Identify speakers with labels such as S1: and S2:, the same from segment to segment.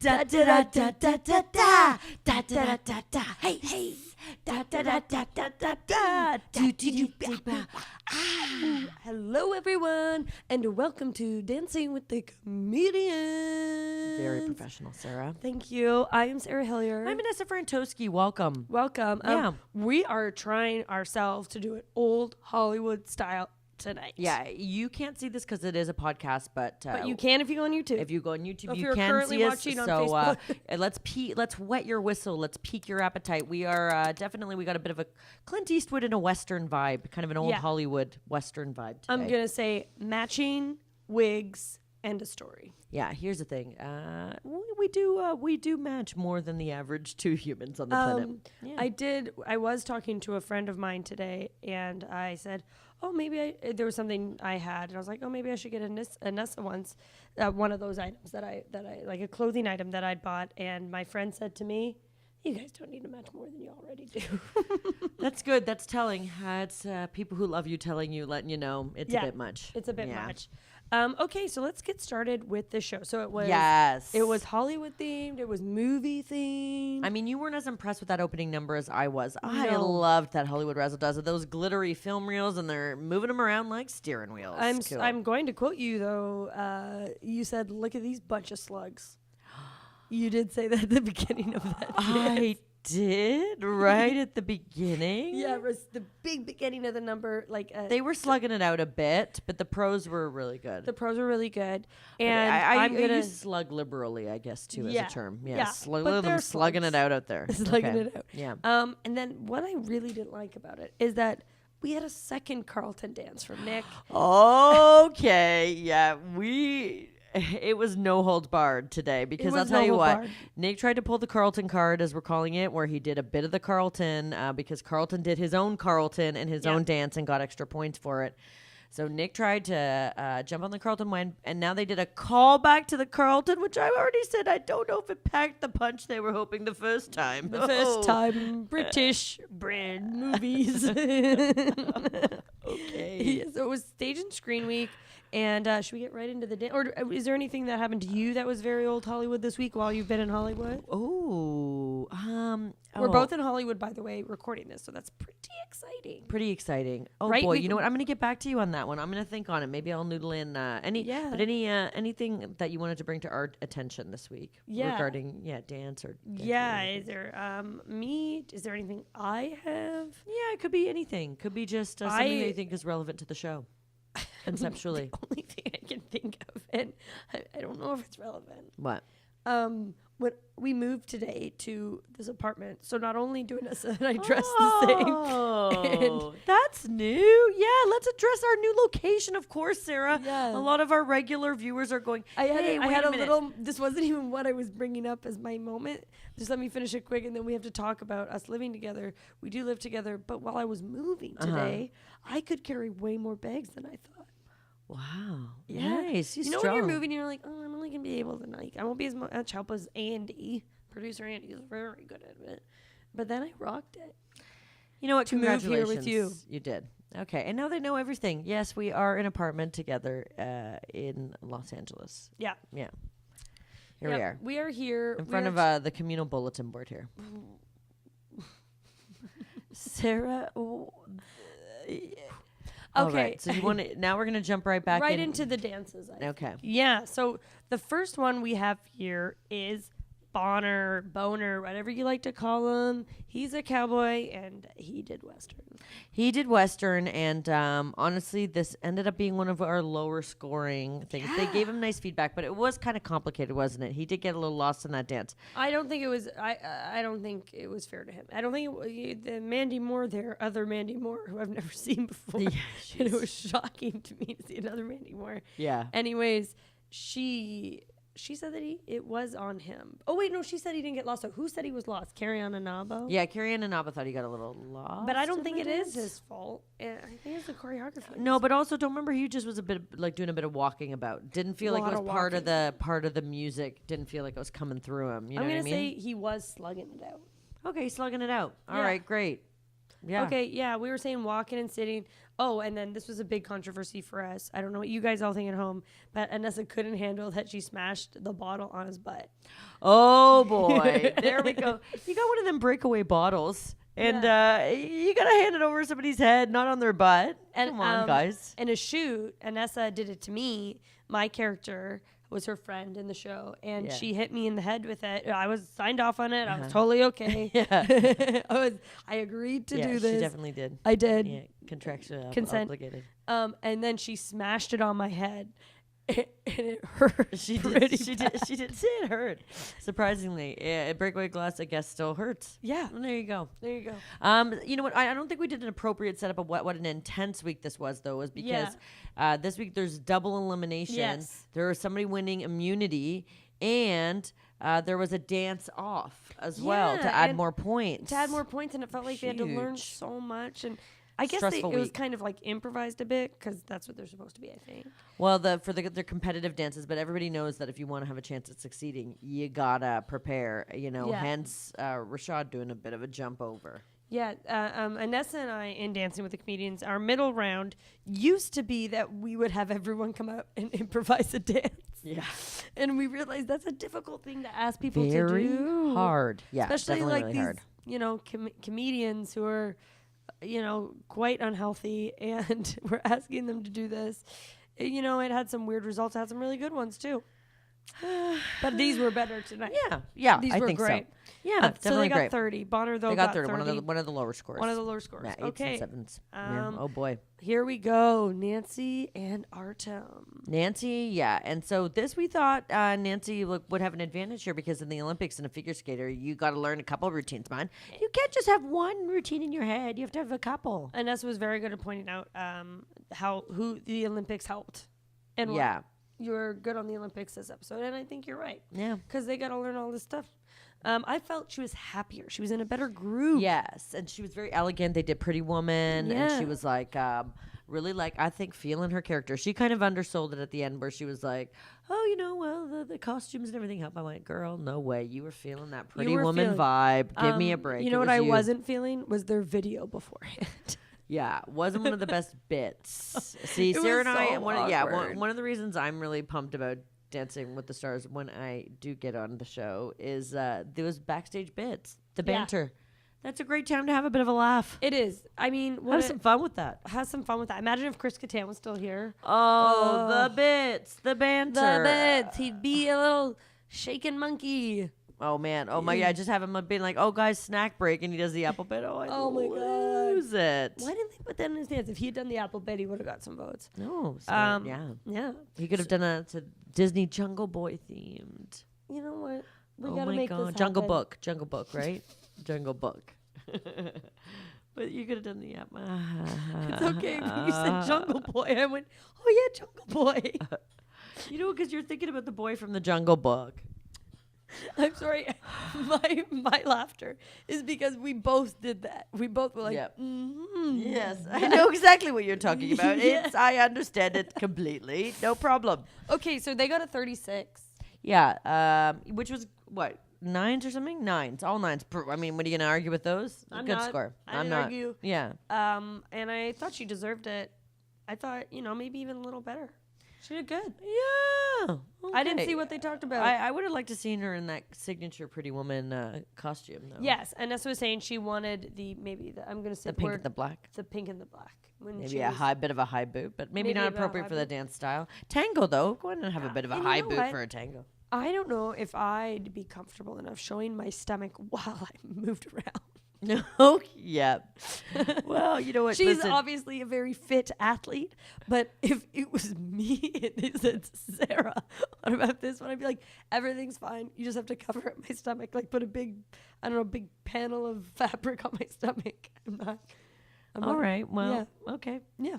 S1: Da da da da da da da da da da da. Hey hey. Da da da da da da da. Do do do do. Hello everyone, and welcome to Dancing with the Comedians.
S2: Very professional, Sarah.
S1: Thank you. I am Sarah Hillier.
S2: I'm Inessa Frantowski. Welcome.
S1: Welcome.
S2: Yeah.
S1: We are trying ourselves to do it old Hollywood style tonight.
S2: Yeah, you can't see this because it is a podcast, but
S1: you can if you go on YouTube.
S2: If you go on YouTube,
S1: if
S2: you
S1: you're
S2: can
S1: currently
S2: see us.
S1: watching on
S2: So
S1: Facebook.
S2: let's wet your whistle. Let's pique your appetite. We are definitely, we got a bit of a Clint Eastwood and a Western vibe, kind of an old Hollywood Western vibe today.
S1: I'm gonna say matching wigs and a story.
S2: Yeah, here's the thing. We do match more than the average two humans on the planet.
S1: Yeah. I was talking to a friend of mine today, and I said, oh, maybe there was something I had, and I was like, oh, maybe I should get a Nessa once, one of those items that I like, a clothing item that I'd bought, and my friend said to me, you guys don't need to match more than you already do.
S2: That's good. That's telling. It's people who love you telling you, letting you know it's a bit much.
S1: It's a bit much. Okay, so let's get started with the show. So it was it was Hollywood themed. It was movie themed.
S2: I mean, you weren't as impressed with that opening number as I was.
S1: No.
S2: I loved that Hollywood razzle dazzle, those glittery film reels, and they're moving them around like steering wheels.
S1: I'm going to quote you though. You said, "Look at these bunch of slugs." You did say that at the beginning of that.
S2: I did, right at the beginning.
S1: Yeah, it was the big beginning of the number. Like
S2: they were slugging it out a bit, but the pros were really good.
S1: The pros were really good, and
S2: I use slug liberally, I guess, too, as a term. Yeah, slugging it out there.
S1: Slugging it out.
S2: Yeah.
S1: And then what I really didn't like about it is that we had a second Carlton dance from Nick.
S2: Okay, yeah, It was no holds barred today because I'll tell you what, Nick tried to pull the Carlton card, as we're calling it, where he did a bit of the Carlton because Carlton did his own Carlton and his own dance and got extra points for it. So Nick tried to jump on the Carlton one, and now they did a callback to the Carlton, which I already said I don't know if it packed the punch they were hoping the first time.
S1: The first time British brand movies.
S2: Okay.
S1: So it was Stage and Screen Week. And should we get right into the dance? Or is there anything that happened to you that was very old Hollywood this week while you've been in Hollywood? We're both in Hollywood, by the way, recording this, so that's pretty exciting.
S2: Pretty exciting. Oh,
S1: right?
S2: Boy, you know what? I'm going to get back to you on that one. I'm going to think on it. Maybe I'll noodle in anything that you wanted to bring to our attention this week regarding dance or
S1: is there me? Is there anything I have?
S2: Yeah, it could be anything. Could be just something that you think is relevant to the show. Conceptually.
S1: The only thing I can think of, and I don't know if it's relevant.
S2: What?
S1: When we moved today to this apartment, so not only do Inessa and I dress the same.
S2: Oh, that's new. Yeah, let's address our new location, of course, Sarah.
S1: Yeah.
S2: A lot of our regular viewers are going,
S1: I had a little, this wasn't even what I was bringing up as my moment. Just let me finish it quick, and then we have to talk about us living together. We do live together, but while I was moving today, I could carry way more bags than I thought.
S2: Wow.
S1: Yeah.
S2: Nice.
S1: You know when you're moving, you're like, oh, I'm only going to be able to, I won't be as much help as Andy. Producer Andy is very good at it. But then I rocked it.
S2: You know what?
S1: To move here with you.
S2: You did. Okay. And now they know everything. Yes, we are in an apartment together in Los Angeles.
S1: Yeah.
S2: Yeah. Here we are.
S1: We are here.
S2: In front of the communal bulletin board here. Sarah.
S1: Okay.
S2: Right. So you want to, now we're going to jump right back
S1: into the dances.
S2: Okay.
S1: Yeah. So the first one we have here is Boner, whatever you like to call him. He's a cowboy, and he did Western. And honestly, this ended up being one of our lower scoring things. Yeah. They gave him nice feedback, but it was kind of complicated, wasn't it? He did get a little lost in that dance. I don't think it was. I don't think it was fair to him. I don't think the Mandy Moore there, other Mandy Moore, who I've never seen before. Yeah, and it was shocking to me to see another Mandy Moore.
S2: Yeah.
S1: Anyways, she said that it was on him. Oh, wait, no, she said he didn't get lost. So who said he was lost? Carrie-Ann Inaba?
S2: Yeah, Carrie-Ann Inaba thought he got a little lost.
S1: But I don't think it is his fault. I think it's the choreography.
S2: No, but also don't remember he just was a bit like doing a bit of walking about. Didn't feel like it was part of the music. Didn't feel like it was coming through him. You know what I mean?
S1: I'm going to say he was slugging it out.
S2: Okay, slugging it out. All right, great. Yeah.
S1: Okay, yeah, we were saying walking and sitting. Oh, and then this was a big controversy for us. I don't know what you guys all think at home, but Inessa couldn't handle that she smashed the bottle on his butt.
S2: Oh, boy. There we go. You got one of them breakaway bottles, and you got to hand it over somebody's head, not on their butt.
S1: And,
S2: Come on, guys.
S1: In a shoot, Inessa did it to me. My character was her friend in the show, and she hit me in the head with it. I was signed off on it. I was totally okay. I agreed to do this.
S2: She definitely did.
S1: I did.
S2: Yeah, contractually
S1: Consent.
S2: obligated.
S1: And then she smashed it on my head, and it hurt.
S2: She did say it hurt. Surprisingly, breakaway glass, I guess, still hurts.
S1: Yeah.
S2: Well, there you go.
S1: There you go.
S2: You know what? I don't think we did an appropriate setup of what an intense week this was, though, was because this week there's double elimination.
S1: Yes.
S2: There was somebody winning immunity, and there was a dance off as well to add more points.
S1: To add more points, and it felt like they had to learn so much. And I guess it
S2: Stressful
S1: was
S2: week.
S1: kind of like improvised a bit because that's what they're supposed to be, I think.
S2: Well, their competitive dances, but everybody knows that if you want to have a chance at succeeding, you gotta prepare. Hence Rashad doing a bit of a jump over.
S1: Yeah, Inessa and I in Dancing with the Comedians, our middle round used to be that we would have everyone come out and improvise a dance.
S2: Yeah.
S1: And we realized that's a difficult thing to ask people to do.
S2: Very hard. Yeah,
S1: especially
S2: definitely
S1: like
S2: really
S1: these,
S2: hard.
S1: Comedians who are, quite unhealthy, and we're asking them to do this. It had some weird results. It had some really good ones too. But these were better tonight.
S2: Yeah,
S1: these
S2: I
S1: were
S2: think
S1: great.
S2: So. Yeah,
S1: So they got
S2: great.
S1: 30. Bonner though
S2: They got 30.
S1: 30.
S2: One of the lower scores.
S1: One of the lower scores.
S2: Yeah, 8s
S1: okay.
S2: and 7s. Oh boy.
S1: Here we go. Nancy and Artem.
S2: Nancy, yeah. And so this we thought Nancy would have an advantage here because in the Olympics and a figure skater, you got to learn a couple of routines, man. You can't just have one routine in your head. You have to have a couple.
S1: Inessa was very good at pointing out who the Olympics helped. And
S2: yeah.
S1: You were good on the Olympics this episode, and I think you're right.
S2: Yeah.
S1: Because they got to learn all this stuff. I felt she was happier. She was in a better groove.
S2: Yes, and she was very elegant. They did Pretty Woman, and she was like, really I think feeling her character. She kind of undersold it at the end where she was like, the costumes and everything help. I went, girl, no way. You were feeling that Pretty Woman vibe. Give me a break.
S1: You know what I wasn't feeling was their video beforehand.
S2: Yeah, wasn't one of the best bits. See, Sarah and I, one of the reasons I'm really pumped about Dancing with the Stars when I do get on the show is those backstage bits, the banter. That's a great time to have a bit of a laugh.
S1: It is. I mean,
S2: have some fun with that.
S1: Have some fun with that. Imagine if Chris Kattan was still here.
S2: Oh, the bits, the banter.
S1: The bits. He'd be a little shaken monkey.
S2: Oh, man. Oh, my God. Just have him being like, oh, guys, snack break. And he does the apple bit. Oh, my God. Lose it.
S1: Why didn't they put that in his dance? If he had done the apple bit, he would have got some votes.
S2: No.
S1: Yeah.
S2: He could have done a Disney Jungle Boy themed.
S1: You know what? We
S2: oh,
S1: gotta
S2: my
S1: make
S2: God.
S1: this
S2: Jungle
S1: happen.
S2: Book. Jungle Book, right? Jungle Book. But you could have done the apple.
S1: It's okay. When you said Jungle Boy, I went, oh, yeah, Jungle Boy.
S2: Because you're thinking about the boy from the Jungle Book.
S1: I'm sorry. My laughter is because we both did that. We both were like,
S2: yes, I know exactly what you're talking about. I understand it completely. No problem.
S1: Okay, so they got a 36.
S2: Yeah, which was what, 9s or something? 9s, all 9s. I mean, what are you gonna argue with those?
S1: I'm
S2: Good
S1: not.
S2: score.
S1: I'm not. Argue.
S2: Yeah.
S1: And I thought she deserved it. I thought, maybe even a little better. She did good.
S2: Yeah. Okay.
S1: I didn't see what they talked about.
S2: I would have liked to seen her in that signature Pretty Woman costume, though.
S1: Yes, and Nessa was saying she wanted I'm going to say
S2: the pink and the black.
S1: The pink and the black.
S2: Maybe a bit of a high boot, but maybe not appropriate for the dance style. Tango, though. Go on and have a bit of a high boot for a tango.
S1: I don't know if I'd be comfortable enough showing my stomach while I moved around.
S2: No, yeah. Well, you know what?
S1: She's obviously a very fit athlete, but if it was me and it said, Sarah, what about this one? I'd be like, everything's fine. You just have to cover up my stomach, like put a big panel of fabric on my stomach. I'm not.
S2: All right. Well, okay.
S1: Yeah.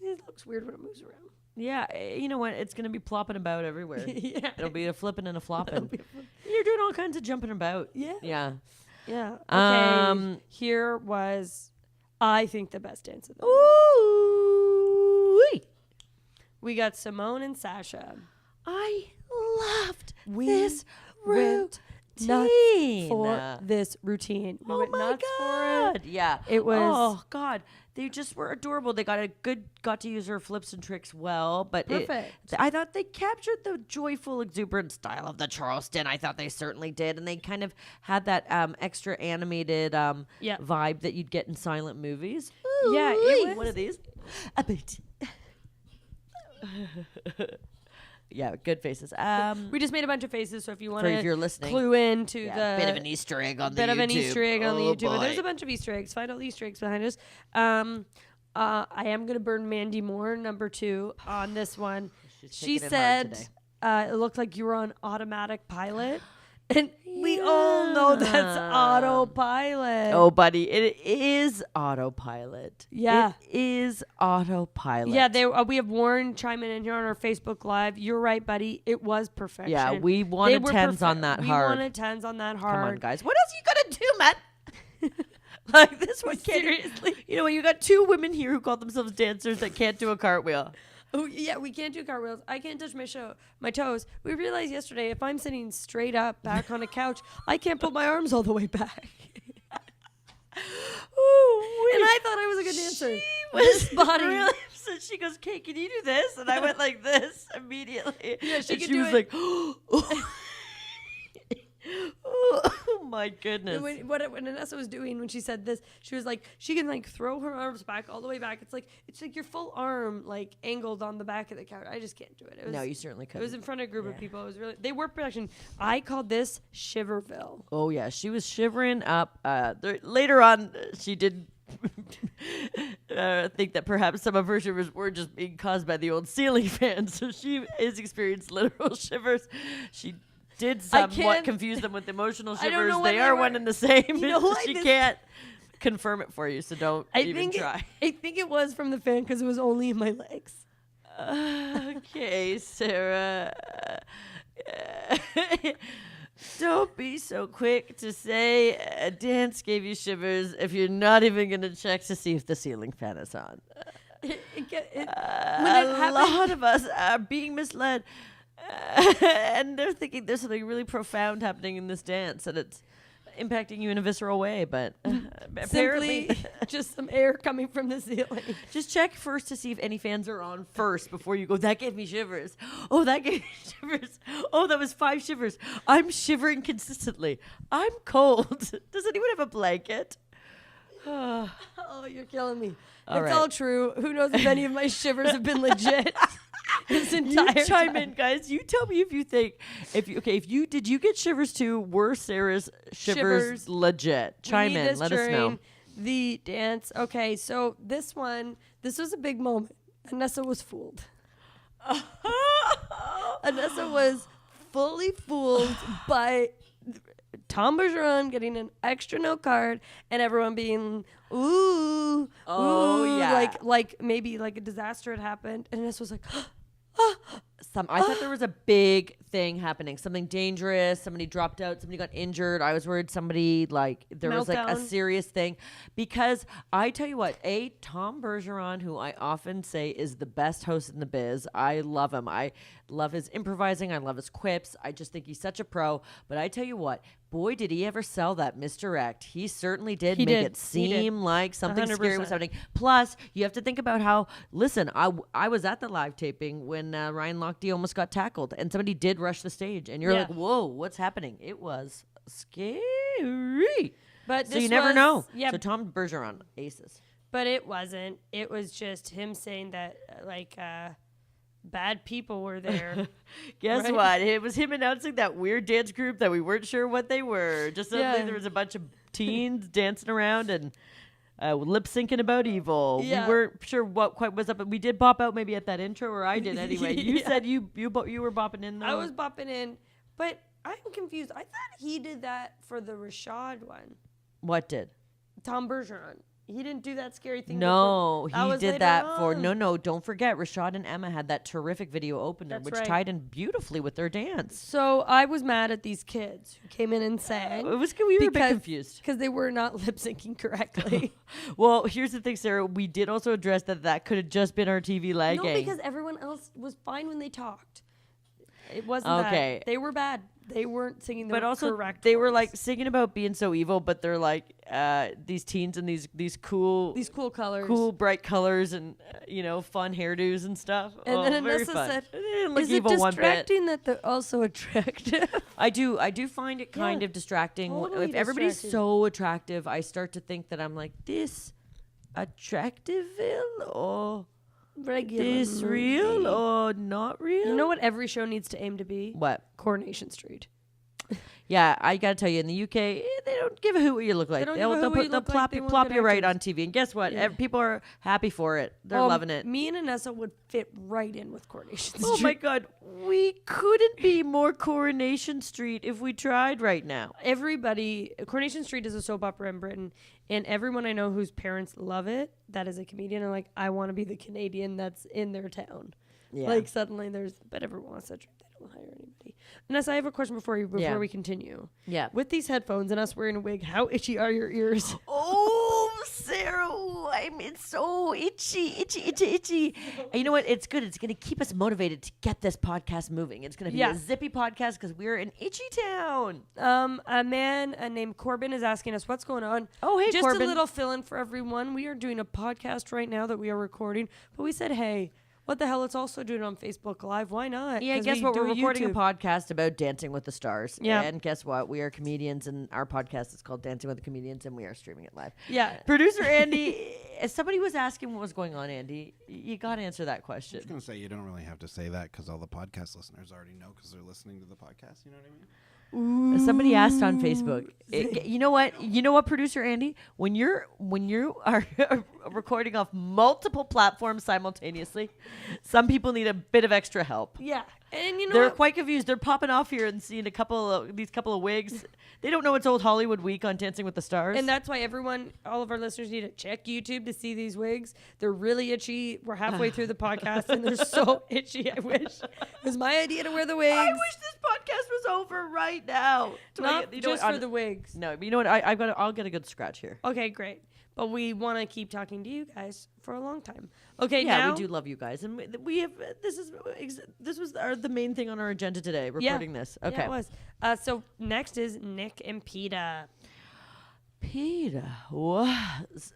S2: It
S1: looks weird when it moves around.
S2: Yeah, you know what? It's going to be plopping about everywhere.
S1: Yeah.
S2: It'll be a flipping and a flopping. You're doing all kinds of jumping about.
S1: Yeah.
S2: Yeah.
S1: Yeah. Okay. Here was, I think, the best dance of the night.
S2: Ooh.
S1: We got Simone and Sasha.
S2: I loved this routine.
S1: nuts for this routine. We went nuts for it.
S2: Yeah.
S1: It was.
S2: Oh God. They just were adorable. They got to use her flips and tricks well, but
S1: perfect.
S2: I thought they captured the joyful, exuberant style of the Charleston. I thought they certainly did, and they kind of had that extra animated vibe that you'd get in silent movies.
S1: Ooh, yeah, it was.
S2: One of these. A bit. Yeah, good faces.
S1: We just made a bunch of faces, so if you want
S2: to
S1: clue into the
S2: bit of an Easter egg on the YouTube.
S1: Bit of an Easter egg on the YouTube.
S2: Boy.
S1: But there's a bunch of Easter eggs. Find all the Easter eggs behind us. I am gonna burn Mandy Moore, number 2, on this one. She said it looked like you were on automatic pilot. And we all know that's autopilot.
S2: Oh, buddy, it is autopilot.
S1: Yeah.
S2: It is autopilot.
S1: Yeah, we have Warren chiming in here on our Facebook Live. You're right, buddy. It was perfection.
S2: Yeah, we wanted 10s on that hard.
S1: We wanted 10s on that hard.
S2: Come on, guys. What else you gonna do, man? Like this one, seriously. You know, you got 2 women here who call themselves dancers that can't do a cartwheel.
S1: Oh, yeah, we can't do cartwheels. I can't touch my toes. We realized yesterday if I'm sitting straight up back on a couch, I can't put my arms all the way back.
S2: Ooh,
S1: and I thought I was a good dancer.
S2: She was body. Really upset. She goes, "Kate, can you do this?" And I went like this immediately.
S1: Yeah, she
S2: was like, "Oh my goodness!"
S1: When Inessa was doing when she said this, she was like, she can like throw her arms back all the way back. It's like your full arm like angled on the back of the couch. I just can't do it.
S2: No, you certainly couldn't.
S1: It was in front of a group of people. It was really they were production. I called this Shiverville.
S2: Oh yeah, she was shivering up. Later on, she did. Think that perhaps some of her shivers were just being caused by the old ceiling fan, so she has experienced literal shivers. She did somewhat confuse them with emotional shivers. They are one and the same. You know, she can't confirm it for you, so don't even try.
S1: I think it was from the fan because it was only in my legs.
S2: Okay, Sarah. Don't be so quick to say a dance gave you shivers if you're not even going to check to see if the ceiling fan is on. A lot of us are being misled. And they're thinking there's something really profound happening in this dance and it's impacting you in a visceral way, but apparently
S1: just some air coming from the ceiling.
S2: Just check first to see if any fans are on first before you go, that gave me shivers. Oh, that gave me shivers. Oh, that was 5 shivers. I'm shivering consistently. I'm cold. Does anyone have a blanket?
S1: Oh, you're killing me. All true. Who knows if any of my shivers have been legit? This entire
S2: you chime in, guys. You tell me if you think did you get shivers too? Were Sarah's shivers legit? Chime in. Let us know.
S1: The dance. Okay, so this was a big moment. Inessa was fooled. Inessa was fully fooled by Tom Bergeron getting an extra note card and everyone being ooh,
S2: yeah,
S1: like maybe like a disaster had happened, and Inessa was like.
S2: I thought there was a big thing happening, something dangerous. Somebody dropped out. Somebody got injured. I was worried somebody was like a serious thing, because I tell you what, Tom Bergeron, who I often say is the best host in the biz. I love him. I love his improvising. I love his quips. I just think he's such a pro. But I tell you what, boy, did he ever sell that misdirect. He certainly did make it seem like something 100%. Scary was happening. Plus, you have to think about how, listen, I was at the live taping when Ryan Lochte almost got tackled, and somebody did rush the stage, and you're like, whoa, what's happening? It was scary.
S1: But
S2: so you never know.
S1: Yeah.
S2: So Tom Bergeron, aces.
S1: But it wasn't. It was just him saying that, bad people were there.
S2: Guess what? It was him announcing that weird dance group that we weren't sure what they were. Just suddenly there was a bunch of teens dancing around and lip syncing about evil.
S1: Yeah.
S2: We weren't sure what quite was up, but we did bop out maybe at that intro, or I did anyway. You said you were bopping in though.
S1: I was bopping in, but I'm confused. I thought he did that for the Rashad one.
S2: What did?
S1: Tom Bergeron. He didn't do that scary thing.
S2: No, he did that for no. Don't forget, Rashad and Emma had that terrific video opener, which tied in beautifully with their dance.
S1: So I was mad at these kids who came in and sang.
S2: We were a bit confused
S1: because they were not lip syncing correctly.
S2: Well, here's the thing, Sarah. We did also address that could have just been our TV lagging.
S1: No, because everyone else was fine when they talked. It wasn't okay. They were bad. they weren't singing the
S2: but also
S1: correct
S2: they were
S1: ones.
S2: like singing about being so evil, but they're like these teens and these cool
S1: colors,
S2: cool bright colors and fun hairdos and stuff.
S1: And then
S2: very
S1: Inessa
S2: fun.
S1: said,
S2: They didn't look
S1: "Is it
S2: evil one bit.
S1: distracting that they're also attractive?"
S2: I do find it kind of distracting.
S1: Totally
S2: If everybody's
S1: distracting.
S2: so attractive, I start to think that I'm like this attractiveville or
S1: Regular
S2: this real
S1: movie.
S2: or not real.
S1: You know what every show needs to aim to be?
S2: What?
S1: Coronation Street.
S2: Yeah, I gotta tell you, in the UK, they don't give a hoot what you look like.
S1: don't give a hoot what you look like. They want
S2: plop
S1: good
S2: you right
S1: actors.
S2: on TV, and guess what?
S1: Yeah.
S2: People are happy for it. They're loving it.
S1: Me and Inessa would fit right in with Coronation Street.
S2: Oh my God, we couldn't be more Coronation Street if we tried right now.
S1: Coronation Street is a soap opera in Britain, and everyone I know whose parents love it, that is a comedian, and like, I want to be the Canadian that's in their town.
S2: Yeah.
S1: Like, suddenly but everyone wants that trip. They don't hire anybody. Unless I have a question before we continue.
S2: Yeah.
S1: With these headphones and us wearing a wig, how itchy are your ears?
S2: Oh, Sarah, it's so itchy. And you know what? It's good. It's going to keep us motivated to get this podcast moving. It's going to be a zippy podcast because we're in itchy town.
S1: A man named Corbin is asking us what's going on.
S2: Oh, hey,
S1: Just
S2: Corbin.
S1: a little fill-in for everyone. We are doing a podcast right now that we are recording, but we said, hey, what the hell? Let's also do it on Facebook Live. Why not?
S2: Yeah,
S1: 'Cause
S2: guess what?
S1: do
S2: We're recording
S1: YouTube.
S2: a podcast about Dancing with the Stars.
S1: Yeah.
S2: And guess what? We are comedians, and our podcast is called Dancing with the Comedians, and we are streaming it live.
S1: Yeah.
S2: Producer Andy, as somebody was asking what was going on, Andy, you got to answer that
S3: I
S2: question.
S3: was going to say, you don't really have to say that because all the podcast listeners already know because they're listening to the podcast. You know what I mean?
S2: Somebody asked on Facebook. You know what, producer Andy? When you are recording off multiple platforms simultaneously, some people need a bit of extra help.
S1: Yeah. And you know
S2: They're
S1: what?
S2: quite confused. They're popping off here and seeing these couple of wigs. They don't know it's Old Hollywood Week on Dancing with the Stars.
S1: And that's why all of our listeners need to check YouTube to see these wigs. They're really itchy. We're halfway through the podcast and they're so itchy. I wish it was my idea to wear the wigs.
S2: I wish this podcast was over right now.
S1: Not just for the wigs.
S2: No, but you know what? I'll get a good scratch here.
S1: Okay, great. But we want to keep talking to you guys for a long time. Okay,
S2: Yeah,
S1: now
S2: we do love you guys, and we have this was the main thing on our agenda today. Recording this. Okay,
S1: Yeah, it was. So next is Nick and Peta.
S2: Peter was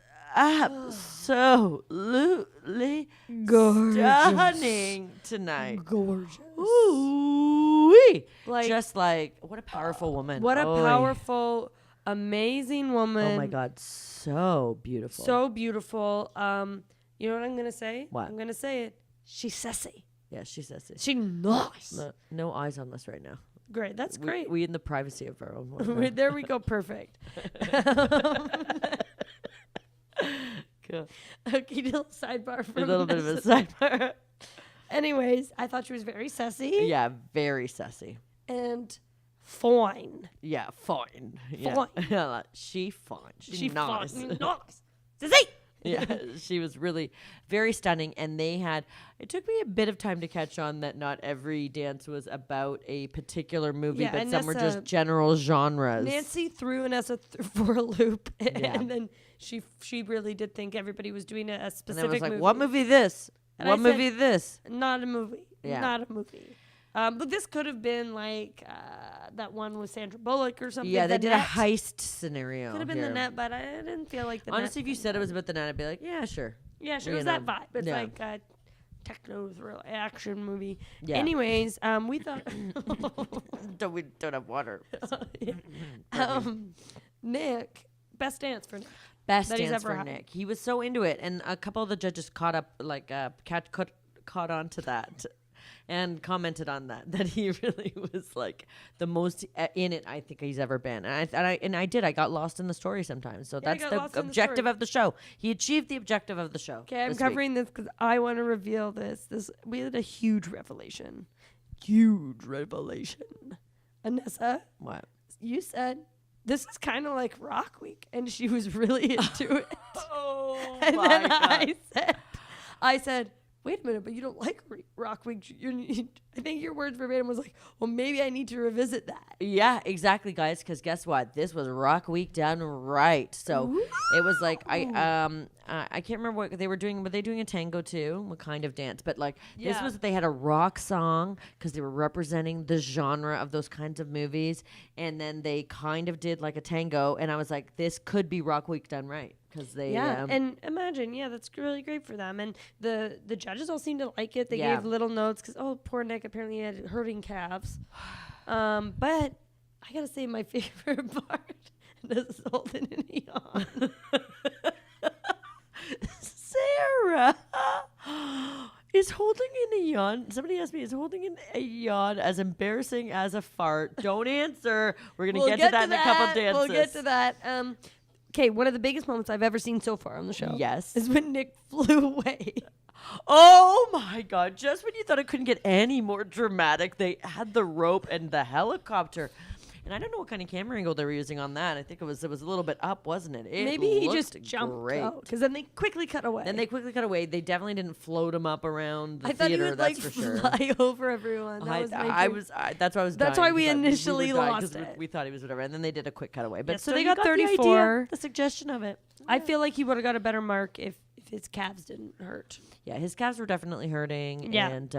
S2: absolutely
S1: Gorgeous.
S2: stunning tonight.
S1: Gorgeous.
S2: Ooh-wee.
S1: Like,
S2: just like what a powerful woman.
S1: What a
S2: Oy.
S1: powerful, amazing woman.
S2: Oh my God, so beautiful.
S1: So beautiful. You know what I'm gonna say?
S2: What?
S1: I'm gonna say it. She's sessy.
S2: Yeah, she says it.
S1: She nice.
S2: No eyes on this right now.
S1: Great. That's great.
S2: We in the privacy of our own home.
S1: There we go. Perfect.
S2: Cool.
S1: Okay, little sidebar from
S2: A little bit of a
S1: Vanessa.
S2: sidebar.
S1: Anyways, I thought she was very sassy.
S2: Yeah, very sassy.
S1: And fine.
S2: Yeah, fine. Yeah.
S1: Fine.
S2: She fine.
S1: She
S2: nice.
S1: fine. Nice. Sassy.
S2: Yeah, she was really very stunning. And it took me a bit of time to catch on that not every dance was about a particular movie,
S1: Yeah,
S2: but some were
S1: Inessa-
S2: just general genres.
S1: Nancy threw Inessa for a loop,
S2: Yeah.
S1: and then she really did think everybody was doing a
S2: And I
S1: specific
S2: was like,
S1: movie.
S2: what movie this?
S1: And
S2: What
S1: I said,
S2: movie this?
S1: Not a movie.
S2: Yeah.
S1: Not a movie. But this could have been like that one with Sandra Bullock or something.
S2: Yeah, they
S1: The
S2: did
S1: Net.
S2: a heist scenario.
S1: Could have been
S2: here.
S1: the net, but I didn't feel like the net.
S2: Honestly, if you said it was about the net, I'd be like, yeah, sure.
S1: Yeah, sure. It
S2: you
S1: was
S2: know,
S1: that vibe. It's
S2: yeah.
S1: like a techno thrill action movie.
S2: Yeah.
S1: Anyways, we thought
S2: We don't have water.
S1: Nick, best dance for Nick.
S2: Best
S1: that he's
S2: dance
S1: ever
S2: for
S1: had.
S2: Nick. He was so into it, and a couple of the judges caught on to that and commented on that he really was like the most in it I think he's ever been. And I got lost in the story sometimes. So
S1: Yeah, I
S2: that's
S1: got lost
S2: the
S1: in the
S2: objective
S1: story.
S2: of the show. He achieved the objective of the show.
S1: Okay, I'm
S2: this
S1: covering this because I want to reveal this. We had a huge revelation. Huge revelation. Anessa,
S2: week. What?
S1: you said this is kind of like Rock Week, and she was really into it.
S2: Oh
S1: And
S2: my
S1: then
S2: God.
S1: I said, wait a minute, but you don't like Rock Week. I think your words verbatim was like, well, maybe I need to revisit that.
S2: Yeah, exactly, guys. Because guess what? This was Rock Week done right. So it was like I can't remember what they were doing. Were they doing a tango too? What kind of dance? But like this was they had a rock song because they were representing the genre of those kinds of movies, and then they kind of did like a tango, and I was like, this could be Rock Week done right. They,
S1: and imagine, that's really great for them. And the judges all seemed to like it. They gave little notes because, poor Nick apparently had hurting calves. But I gotta say, my favorite part is holding in a yawn.
S2: Sarah is holding in a yawn. Somebody asked me, is holding in a yawn as embarrassing as a fart? Don't answer. We're gonna get to that in a couple dances.
S1: We'll get to that. Okay, one of the biggest moments I've ever seen so far on the show.
S2: Yes.
S1: Is when Nick flew away.
S2: Oh my God. Just when you thought it couldn't get any more dramatic, they had the rope and the helicopter. And I don't know what kind of camera angle they were using on that. I think it was a little bit up, wasn't it?
S1: Maybe he just jumped out. Because then they quickly cut away.
S2: They definitely didn't float him up around the
S1: I thought
S2: theater,
S1: he would,
S2: that's for sure.
S1: fly over everyone. That's why we initially lost it.
S2: We thought he was whatever. And then they did a quick cutaway. But
S1: so they got 34.
S2: The suggestion of it.
S1: I feel like he would have got a better mark if his calves didn't hurt.
S2: Yeah, his calves were definitely hurting.
S1: Yeah.
S2: And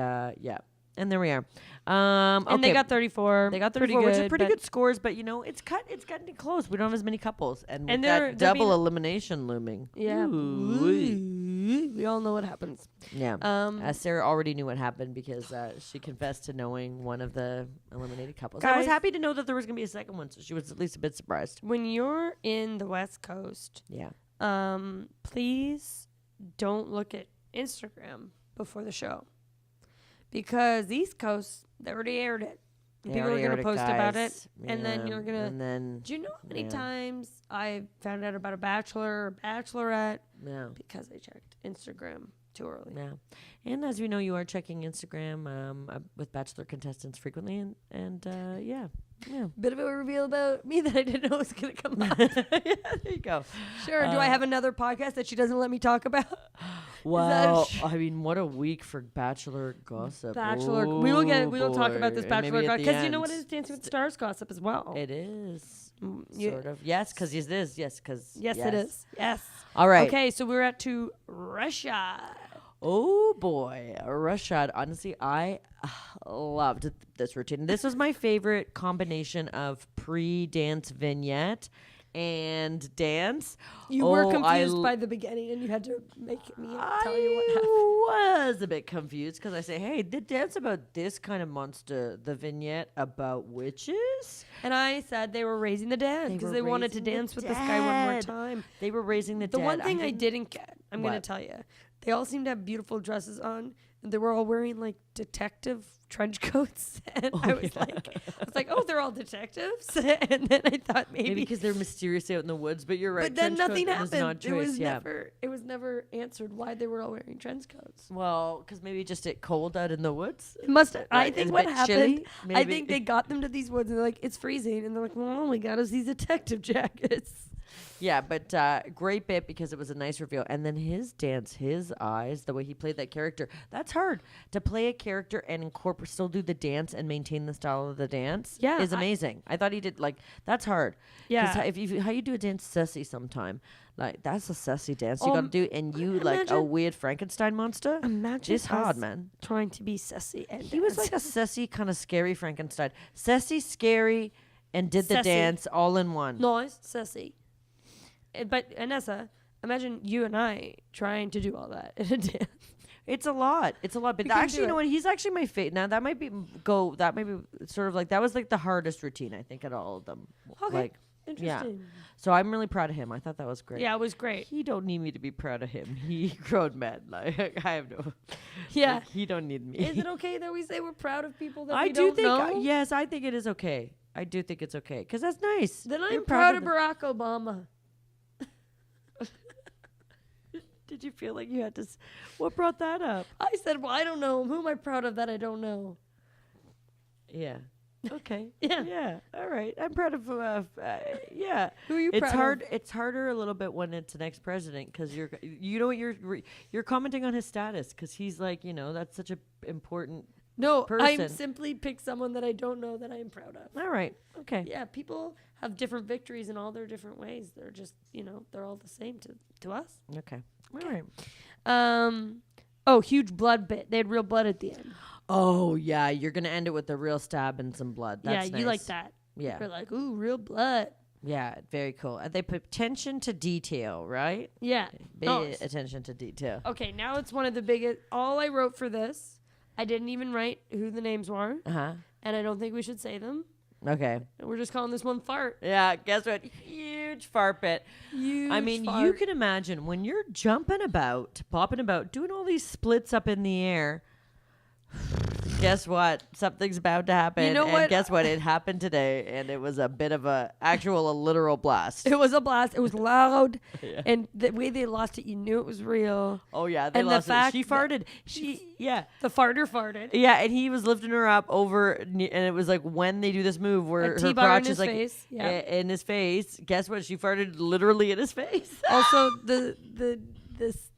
S2: and there we are.
S1: And they got 34.
S2: They got 34, which is pretty good scores. But it's getting close. We don't have as many couples, and with that double elimination looming.
S1: Yeah, we all know what happens.
S2: Yeah. Sarah already knew what happened because she confessed to knowing one of the eliminated couples.
S1: Guys,
S2: I was happy to know that there was going to be a second one, so she was at least a bit surprised.
S1: When you're in the West Coast, please don't look at Instagram before the show. Because the East Coast, they already aired it. People are going to post about it. Yeah. And then you're going to... Do you know how many times I found out about a bachelor or bachelorette?
S2: Yeah.
S1: Because I checked Instagram too early.
S2: Yeah. And as we know, you are checking Instagram with bachelor contestants frequently. And yeah.
S1: Bit of a reveal about me that I didn't know was going to come up.
S2: Yeah, there you go.
S1: Sure. Do I have another podcast that she doesn't let me talk about?
S2: Well, I mean, what a week for Bachelor gossip.
S1: We will talk about this Bachelor gossip because you know what it is, Dancing with the Stars gossip as well.
S2: It is sort of. Yes, because it is. Yes, because
S1: yes, it is. Yes.
S2: All right.
S1: Okay, so we're at to Russia.
S2: Oh boy, Russia. Honestly, I loved this routine. This was my favorite combination of pre-dance vignette and dance.
S1: You were confused by the beginning, and you had to make me tell you what happened.
S2: I was a bit confused because I say, hey, the dance about this kind of monster, the vignette about witches.
S1: And I said they were raising the dead because they wanted to dance with this guy one more time.
S2: They were raising the dead.
S1: The one thing I didn't get, I'm going to tell you, they all seemed to have beautiful dresses on, and they were all wearing like detective trench coats. And I was like, oh, they're all detectives. And then I thought maybe
S2: because they're mysterious out in the woods. But you're right.
S1: But then nothing happened. It was never answered why they were all wearing trench coats.
S2: Well, because maybe just it cold out in the woods.
S1: It must. I think what happened. I think they got them to these woods, and they're like, it's freezing, and they're like, well, all we got is these detective jackets.
S2: Yeah, but great bit because it was a nice reveal. And then his dance, his eyes, the way he played that character, that's hard. To play a character and still do the dance and maintain the style of the dance is amazing. I thought he did, that's hard.
S1: Yeah.
S2: How you do a dance sessy sometime, that's a sessy dance you got to do. And you a weird Frankenstein monster.
S1: Imagine
S2: it's hard, man.
S1: Trying to be sessy. And
S2: he was like a sessy, kind of scary Frankenstein. Sessy, scary, and did the dance all in one.
S1: Noice, sessy. But Inessa, imagine you and I trying to do all that in a dance.
S2: It's a lot. But actually, you know what? He's actually my favorite. Now that might be sort of like that was like the hardest routine I think at all of them.
S1: Okay. Interesting.
S2: Yeah. So I'm really proud of him. I thought that was great.
S1: Yeah, it was great.
S2: He don't need me to be proud of him. He grown man. I have no.
S1: Yeah.
S2: He don't need me.
S1: Is it okay that we say we're proud of people that we don't know?
S2: Yes, I think it is okay. I do think it's okay because that's nice.
S1: Then I'm proud of Barack Obama.
S2: Did you feel like you had to? What brought that up?
S1: I said, well, I don't know. Who am I proud of that I don't know?
S2: Yeah. Okay.
S1: Yeah.
S2: Yeah. All right. I'm proud of. Yeah.
S1: Who are you
S2: It's
S1: proud
S2: hard.
S1: of?
S2: It's harder a little bit when it's an ex-president because you're commenting on his status because he's like that's such a important.
S1: No, I'm
S2: person.
S1: simply pick someone that I don't know that I'm proud of.
S2: All right. Okay.
S1: Yeah, people have different victories in all their different ways. They're just, they're all the same to us.
S2: Okay. All right.
S1: Oh, huge blood bit. They had real blood at the end.
S2: Oh yeah, you're gonna end it with a real stab and some blood. That's
S1: yeah, you like
S2: nice.
S1: that.
S2: Yeah.
S1: You're like, ooh, real blood.
S2: Yeah, very cool. They put attention to detail, right?
S1: Yeah.
S2: Big
S1: Nice.
S2: attention to detail.
S1: Okay, now it's one of the biggest. All I wrote for this, I didn't even write who the names were,
S2: Uh-huh.
S1: and I don't think we should say them.
S2: Okay.
S1: We're just calling this one fart.
S2: Yeah, guess what? Huge fart pit.
S1: Huge
S2: I mean,
S1: fart.
S2: you can imagine when you're jumping about, popping about, doing all these splits up in the air. Guess what? Something's about to happen.
S1: You know
S2: and
S1: what?
S2: guess what? It happened today, and it was a bit of a literal blast.
S1: It was a blast. It was loud,
S2: Yeah.
S1: and the way they lost it, you knew it was real.
S2: Oh yeah, they
S1: And the
S2: lost it.
S1: fact
S2: She
S1: that
S2: farted.
S1: The farter farted.
S2: Yeah, and he was lifting her up over, and it was like when they do this move where
S1: A
S2: her
S1: T-bar in
S2: crotch
S1: his
S2: is like
S1: face, yeah.
S2: in his face. Guess what? She farted literally in his face.
S1: Also,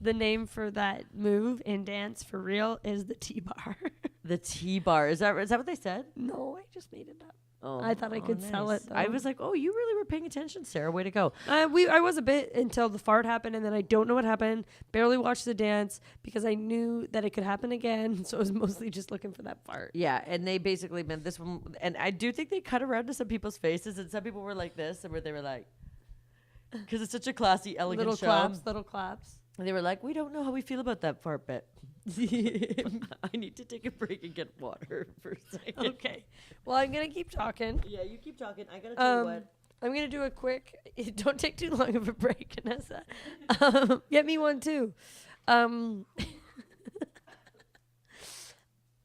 S1: the name for that move in dance for real is the T-bar.
S2: The T-bar. Is that what they said?
S1: No, I just made it up.
S2: Oh,
S1: I thought I could sell it,
S2: I
S1: though.
S2: was like, oh, you really were paying attention, Sarah. Way to go.
S1: I was a bit until the fart happened, and then I don't know what happened. Barely watched the dance because I knew that it could happen again. So I was mostly just looking for that fart.
S2: Yeah, and they basically meant this one. And I do think they cut around to some people's faces, and some people were like this, and where they were like, because it's such a classy, elegant
S1: Little
S2: show.
S1: claps, little claps.
S2: And they were like, we don't know how we feel about that fart bit. I need to take a break and get water for a second.
S1: Okay. Well, I'm gonna keep talking.
S2: Yeah, you keep talking. I gotta tell you what.
S1: I'm gonna do a quick. Don't take too long of a break, Inessa. Get me one too.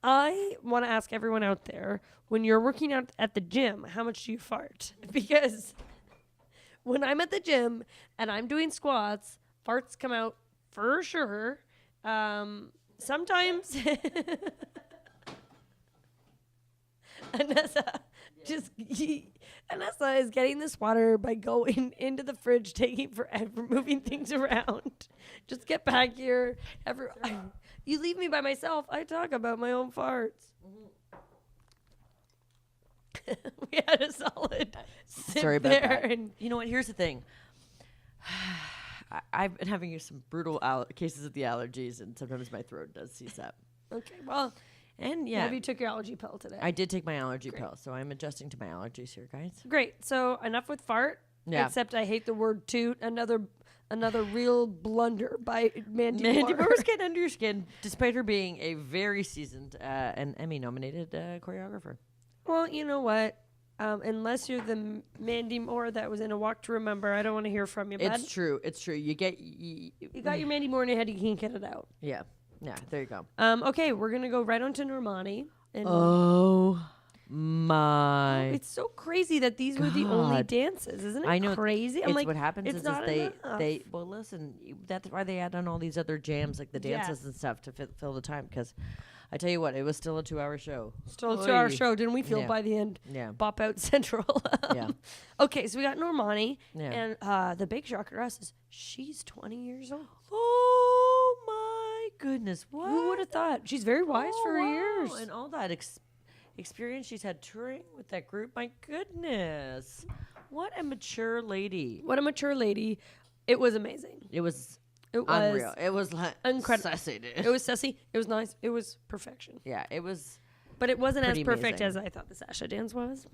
S1: I want to ask everyone out there: when you're working out at the gym, how much do you fart? Because when I'm at the gym and I'm doing squats, farts come out for sure. Sometimes Inessa is getting this water by going into the fridge, taking forever, moving things around. Just get back here. You leave me by myself. I talk about my own farts. We had a solid
S2: Sorry about
S1: there
S2: that.
S1: and
S2: You know what? Here's the thing. I've been having some brutal cases of the allergies, and sometimes my throat does seize up.
S1: okay, well,
S2: And yeah,
S1: have you took your allergy pill today?
S2: I did take my allergy
S1: Great.
S2: pill, so I'm adjusting to my allergies here, guys.
S1: Great. So enough with fart.
S2: Yeah.
S1: Except I hate the word toot. Another real blunder by Mandy
S2: Mandy
S1: Moore.
S2: Moore's getting under your skin, despite her being a very seasoned and Emmy-nominated choreographer.
S1: Well, you know what? Unless you're the Mandy Moore that was in A Walk to Remember, I don't want to hear from you, bud.
S2: It's true. It's true. You get...
S1: You got your Mandy Moore in your head. You can't get it out.
S2: Yeah. Yeah, there you go.
S1: Okay, we're going to go right on to Normani. And
S2: Oh, my...
S1: it's so crazy that these were the only
S2: God.
S1: dances. Isn't it
S2: I know.
S1: crazy?
S2: It's
S1: I'm like,
S2: what happens
S1: it's
S2: is
S1: not
S2: they
S1: enough.
S2: well listen, that's why they add on all these other jams like the dances
S1: Yeah.
S2: and stuff to fill the time, because I tell you what, it was still a 2-hour show.
S1: Still to our
S2: Oy.
S1: show, didn't we feel
S2: Yeah.
S1: by the end?
S2: Yeah.
S1: Bop out Central.
S2: Yeah.
S1: Okay, so we got Normani,
S2: Yeah.
S1: and the big shocker to us is she's 20 years old.
S2: Oh my goodness, what?
S1: Who would have thought? She's very wise for her
S2: wow.
S1: years.
S2: And all that experience she's had touring with that group. My goodness, what a mature lady.
S1: What a mature lady. It was amazing.
S2: It was
S1: It was
S2: unreal. It was like
S1: incredible.
S2: sassy, dude.
S1: It was sassy. It was nice. It was perfection.
S2: Yeah, it was.
S1: But it wasn't as
S2: Pretty
S1: perfect
S2: amazing.
S1: as I thought the Sasha dance was.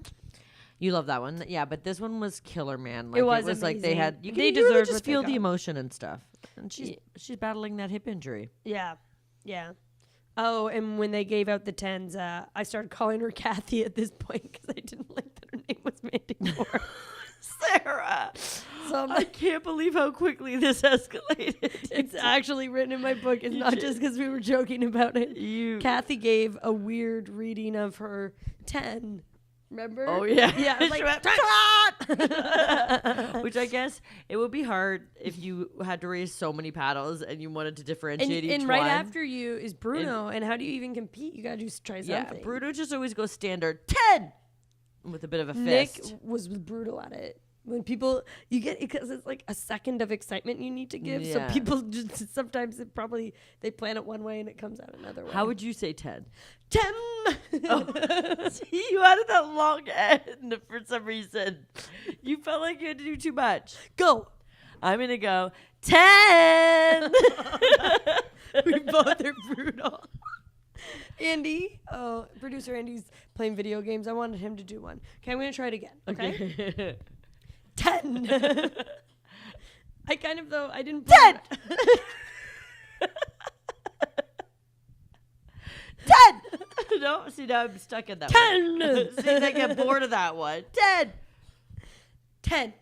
S2: You love that one, yeah. But this one was killer, man. Like,
S1: It was
S2: like they
S1: amazing.
S2: had. You
S1: They
S2: can really
S1: deserved
S2: just
S1: what they
S2: feel the
S1: got.
S2: emotion and stuff. And she's battling that hip injury.
S1: Yeah. Yeah. Oh, and when they gave out the 10s, I started calling her Kathy at this point because I didn't like that her name was Mandy Moore.
S2: Sarah,
S1: So I'm
S2: I
S1: like,
S2: can't believe how quickly this escalated.
S1: it's actually written in my book. It's not just because we were joking about it. Kathy gave a weird reading of her 10. Remember?
S2: Oh yeah,
S1: Yeah. I was like,
S2: which I guess it would be hard if you had to raise so many paddles and you wanted to differentiate each
S1: and right
S2: one.
S1: after you is Bruno. And how do you even compete? You got to try
S2: Yeah,
S1: something.
S2: Bruno just always goes standard 10. with a bit of a
S1: Nick
S2: fist.
S1: was brutal at it. When people, you get, because it's like a second of excitement you need to give.
S2: Yeah.
S1: So people just, sometimes they plan it one way and it comes out another way.
S2: How would you say 10?
S1: 10.
S2: Oh. See, you added that long end for some reason. You felt like you had to do too much.
S1: Go.
S2: I'm going to go 10.
S1: We both are brutal. Andy, producer Andy's playing video games. I wanted him to do one. Okay, I'm going to try it again. Okay. 10. I kind of, though, I didn't.
S2: 10. 10. No, see, now I'm stuck in that
S1: 10.
S2: one. See, I get bored of that one. 10.
S1: 10.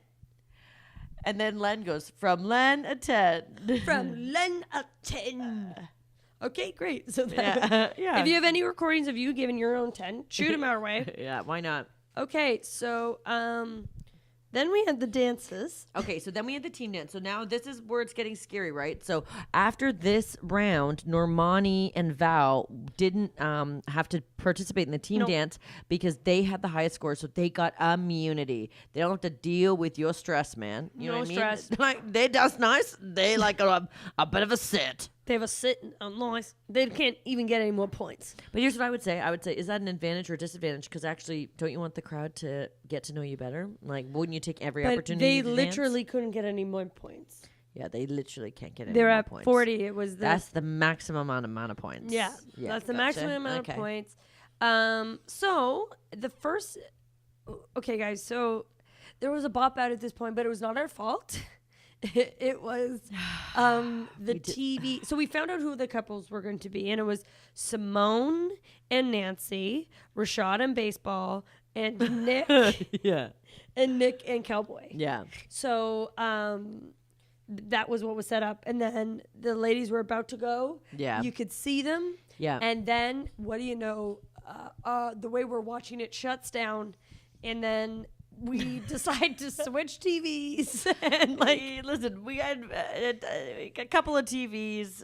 S2: And then Len goes, from Len a 10.
S1: From Len a 10. Okay, great. So that,
S2: yeah.
S1: if you have any recordings of you giving your own 10, shoot them our way.
S2: Yeah, why not?
S1: Okay, so then we had the dances.
S2: Okay, so then we had the team dance. So now this is where it's getting scary, right? So after this round, Normani and Val didn't have to participate in the team dance because they had the highest score, so they got immunity. They don't have to deal with your stress, man. You know what I mean?
S1: stress.
S2: Like, they dance nice. They like a bit of a sit.
S1: They have a sit noise. They can't even get any more points.
S2: But here's what I would say. Is that an advantage or a disadvantage? Because actually, don't you want the crowd to get to know you better? Like, wouldn't you take every
S1: But
S2: opportunity
S1: they
S2: to
S1: literally
S2: dance?
S1: couldn't get any more points.
S2: Yeah, they literally can't get any
S1: They're
S2: more
S1: at
S2: points.
S1: 40. It was
S2: That's the maximum amount of points.
S1: yeah, that's the
S2: gotcha.
S1: maximum amount of points. So the first, okay, guys. So there was a bop out at this point, but it was not our fault. It was the TV. So we found out who the couples were going to be, and it was Simone and Nancy, Rashad and baseball, and Nick.
S2: Yeah.
S1: And Nick and Cowboy.
S2: Yeah.
S1: So that was what was set up, and then the ladies were about to go.
S2: Yeah.
S1: You could see them.
S2: Yeah.
S1: And then what do you know? The way we're watching it shuts down, and then we decide to switch TVs and
S2: listen, we had a couple of TVs.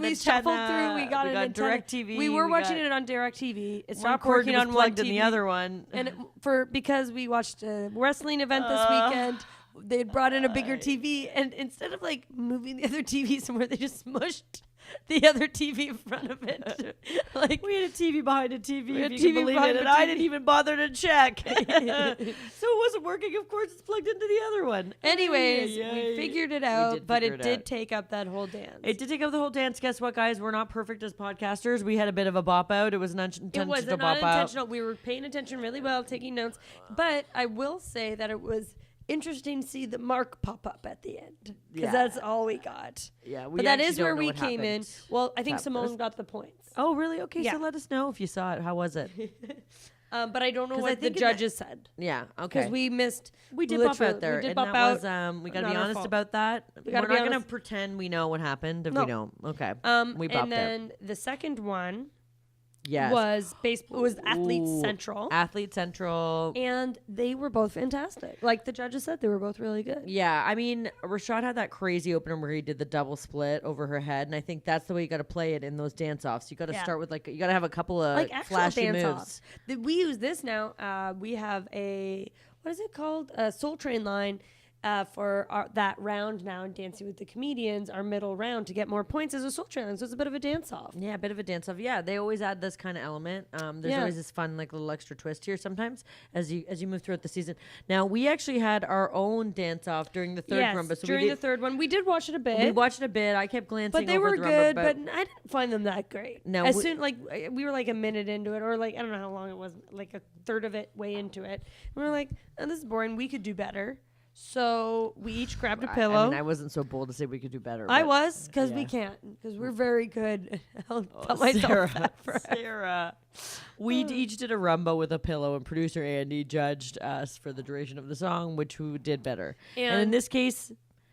S1: we shuffled through. We got
S2: Direct TV.
S1: We were watching it on Direct TV. It
S2: One
S1: stopped
S2: cord
S1: working
S2: was
S1: on one
S2: plugged in
S1: TV.
S2: the other one.
S1: And because we watched a wrestling event this weekend, they had brought in a bigger TV, and instead of like moving the other TV somewhere, they just smushed the other TV in front of it. Like,
S2: we had a TV behind a TV,
S1: We had
S2: if you can
S1: TV
S2: believe
S1: behind
S2: it,
S1: a
S2: and I
S1: TV.
S2: didn't even bother to check. So it wasn't working. Of course, it's plugged into the other one.
S1: anyways,
S2: Ay,
S1: we
S2: ay.
S1: figured it
S2: We
S1: out,
S2: did
S1: but
S2: figure
S1: it
S2: it
S1: did
S2: out.
S1: take up that whole dance.
S2: It did take up the whole dance. Guess what, guys? We're not perfect as podcasters. We had a bit of a bop out. It was an
S1: It
S2: intentional
S1: was
S2: bop
S1: not
S2: out.
S1: intentional. We were paying attention really well, taking notes. But I will say that it was interesting to see the mark pop up at the end, because
S2: Yeah.
S1: that's all we got.
S2: Yeah, we
S1: But that
S2: actually
S1: is
S2: don't
S1: where
S2: know
S1: we
S2: what
S1: came in.
S2: happened.
S1: Well, I think
S2: That
S1: Simone
S2: first.
S1: got the points.
S2: Oh, really? Okay,
S1: Yeah.
S2: so let us know if you saw it. How was it?
S1: But I don't know
S2: 'Cause I
S1: what the
S2: think in
S1: judges said,
S2: Yeah,
S1: because
S2: okay.
S1: we missed.
S2: We did bop
S1: literally-
S2: out there.
S1: We did
S2: and
S1: bop
S2: that
S1: out.
S2: was, we got to
S1: Not
S2: be
S1: our
S2: honest
S1: fault.
S2: about that.
S1: We
S2: We're
S1: gotta
S2: not
S1: be
S2: going to
S1: honest.
S2: pretend we know what happened if
S1: No.
S2: we don't. Okay. We bopped
S1: and then the second one
S2: out. Yes.
S1: was baseball. It was Athletes
S2: Ooh,
S1: Central,
S2: Athlete Central.
S1: and they were both fantastic. Like the judges said, they were both really good.
S2: Yeah, I mean, Rashad had that crazy opener where he did the double split over her head, and I think that's the way you got to play it in those dance-offs. You got to
S1: Yeah.
S2: start with, you got to have a couple of
S1: Like actual
S2: flashy
S1: dance
S2: moves.
S1: offs. We use this now. We have what is it called? A Soul Train line for that round now in Dancing with the Comedians, our middle round, to get more points as a Soul Train line. So it's a bit of a dance off.
S2: Yeah, a bit of a dance off. Yeah, they always add this kind of element. There's
S1: Yeah.
S2: always this fun, little extra twist here sometimes as you move throughout the season. Now, we actually had our own dance off during the third
S1: Yes,
S2: rumba. So
S1: during the third one, we did watch it a bit.
S2: we watched it a bit. I kept glancing
S1: but they
S2: over
S1: were
S2: the
S1: good,
S2: rumba,
S1: but I didn't find them that great.
S2: No,
S1: as
S2: we-
S1: soon we were like a minute into it, or like I don't know how long it was, like a third of it way into it. And we were like, oh, this is boring. We could do better. So we each grabbed a pillow.
S2: I mean, I wasn't so bold to say we could do better.
S1: I
S2: but-
S1: was, because we
S2: yeah.
S1: can't, because we're very good. I'll
S2: Oh,
S1: tell myself
S2: Sarah,
S1: that forever.
S2: Sarah. We each did a rumba with a pillow, and producer Andy judged us for the duration of the song, who did better. And in
S1: And
S2: this case,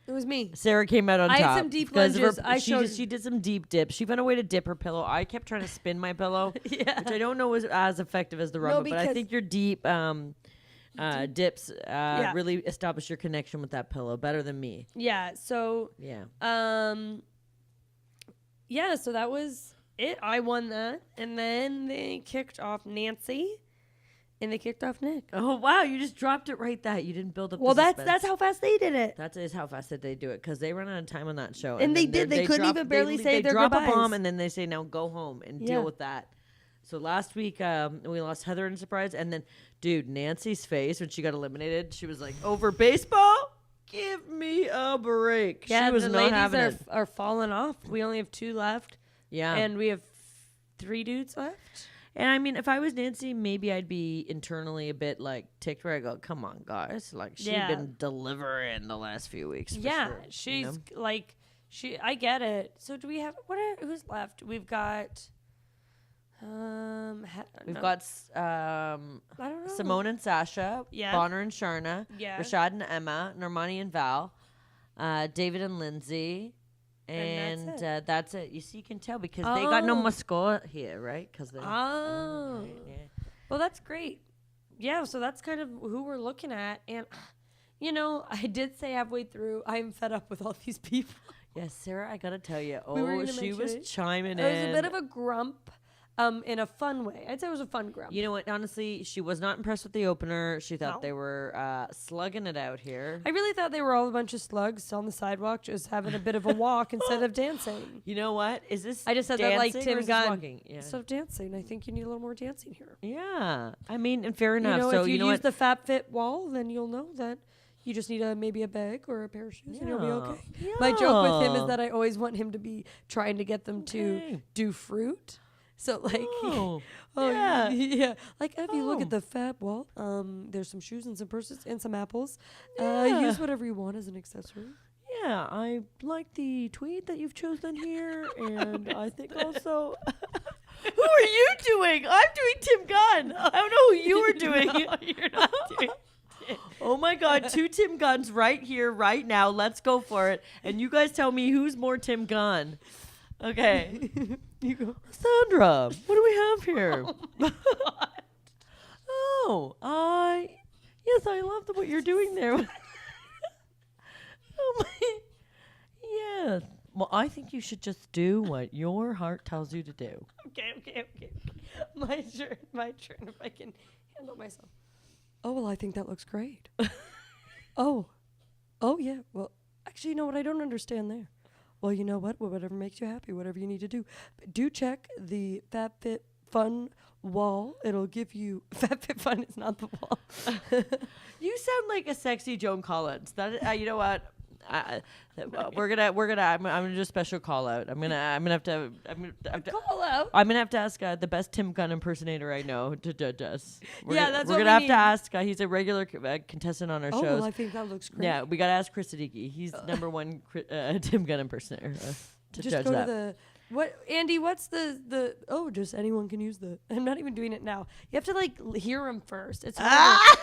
S1: it was me.
S2: Sarah came out on
S1: I
S2: top.
S1: had some deep
S2: because of
S1: lunges.
S2: her-
S1: I
S2: she,
S1: showed-
S2: she did some deep dips. She found a way to dip her pillow. I kept trying to spin my pillow,
S1: Yeah.
S2: which I don't know was as effective as the rumba, but I
S1: because-
S2: think your deep dips really establish your connection with that pillow better than me.
S1: Yeah. So,
S2: Yeah.
S1: so that was it. I won that. And then they kicked off Nancy And they kicked off Nick.
S2: Oh, wow. You just dropped it right there. You didn't build up
S1: Well,
S2: the
S1: that's how fast they did it.
S2: That is how fast that they do it, because they run out of time on that show.
S1: And they did. They couldn't even barely say their
S2: goodbyes. They drop a
S1: goodbyes.
S2: bomb, and then they say, now go home and deal with that. So last week, we lost Heather in a surprise. And then, dude, Nancy's face when she got eliminated, she was like, over baseball? Give me a break.
S1: Yeah,
S2: she was
S1: the
S2: not
S1: ladies
S2: having it.
S1: are falling off. We only have 2 left.
S2: Yeah.
S1: And we have 3 dudes left.
S2: And I mean, if I was Nancy, maybe I'd be internally a bit like ticked where I go, come on, guys. Like, she's been delivering the last few weeks.
S1: She's like, I get it. So do we have, who's left? We've got, I don't know.
S2: Simone and Sasha, Bonner and Sharna, Rashad and Emma, Normani and Val, David and Lindsay. And that's it. You see, you can tell because they got no mascot here, right?
S1: Well, that's great. Yeah, so that's kind of who we're looking at. And, I did say halfway through, I'm fed up with all these people.
S2: Yes, Sarah, I got to tell you. She was
S1: it.
S2: chiming in.
S1: It was a bit of a grump. In a fun way. I'd say it was a fun grump.
S2: You know what? Honestly, she was not impressed with the opener. She thought they were slugging it out here.
S1: I really thought they were all a bunch of slugs on the sidewalk just having a bit of a walk instead of dancing.
S2: You know what? Is this
S1: I just said that like Tim Gunn.
S2: Yeah.
S1: Instead of dancing, I think you need a little more dancing here.
S2: Yeah. I mean, and fair enough.
S1: If you use the FabFit wall, then you'll know that you just need maybe a bag or a pair of shoes and you'll be okay. Yeah. My joke with him is that I always want him to be trying to get them to do fruit. So like, like if you look at the fab wall, there's some shoes and some purses and some apples. Use whatever you want as an accessory.
S2: Yeah, I like the tweed that you've chosen here, and I think also. Who are you doing? I'm doing Tim Gunn. I don't know who you are doing.
S1: No, you're not doing.
S2: Oh my God, 2 Tim Gunns right here, right now. Let's go for it. And you guys tell me who's more Tim Gunn. Okay.
S1: You go.
S2: Sandra, what do we have here?
S1: Oh my God.
S2: Yes, I love what you're doing there. Yes. Well, I think you should just do what your heart tells you to do.
S1: Okay. My turn, if I can handle myself. Oh, well, I think that looks great. Oh, yeah. Well, actually, you know what? I don't understand there. Well, you know what? Whatever makes you happy, whatever you need to do. But do check the FabFitFun wall. It'll give you... FabFitFun is not the wall.
S2: You sound like a sexy Joan Collins. That you know what? We're gonna. I'm gonna do a special call out. I'm gonna have to
S1: call out.
S2: I'm gonna have to ask the best Tim Gunn impersonator I know to judge us. We're gonna have to ask. He's a regular contestant on our shows.
S1: Well, I think that looks great.
S2: Yeah, we gotta ask Chris Siddiqui. He's number 1 Tim Gunn impersonator to
S1: just
S2: judge
S1: go
S2: that.
S1: To what, Andy? What's the? Oh, just anyone can use the. I'm not even doing it now. You have to like hear him first. It's harder.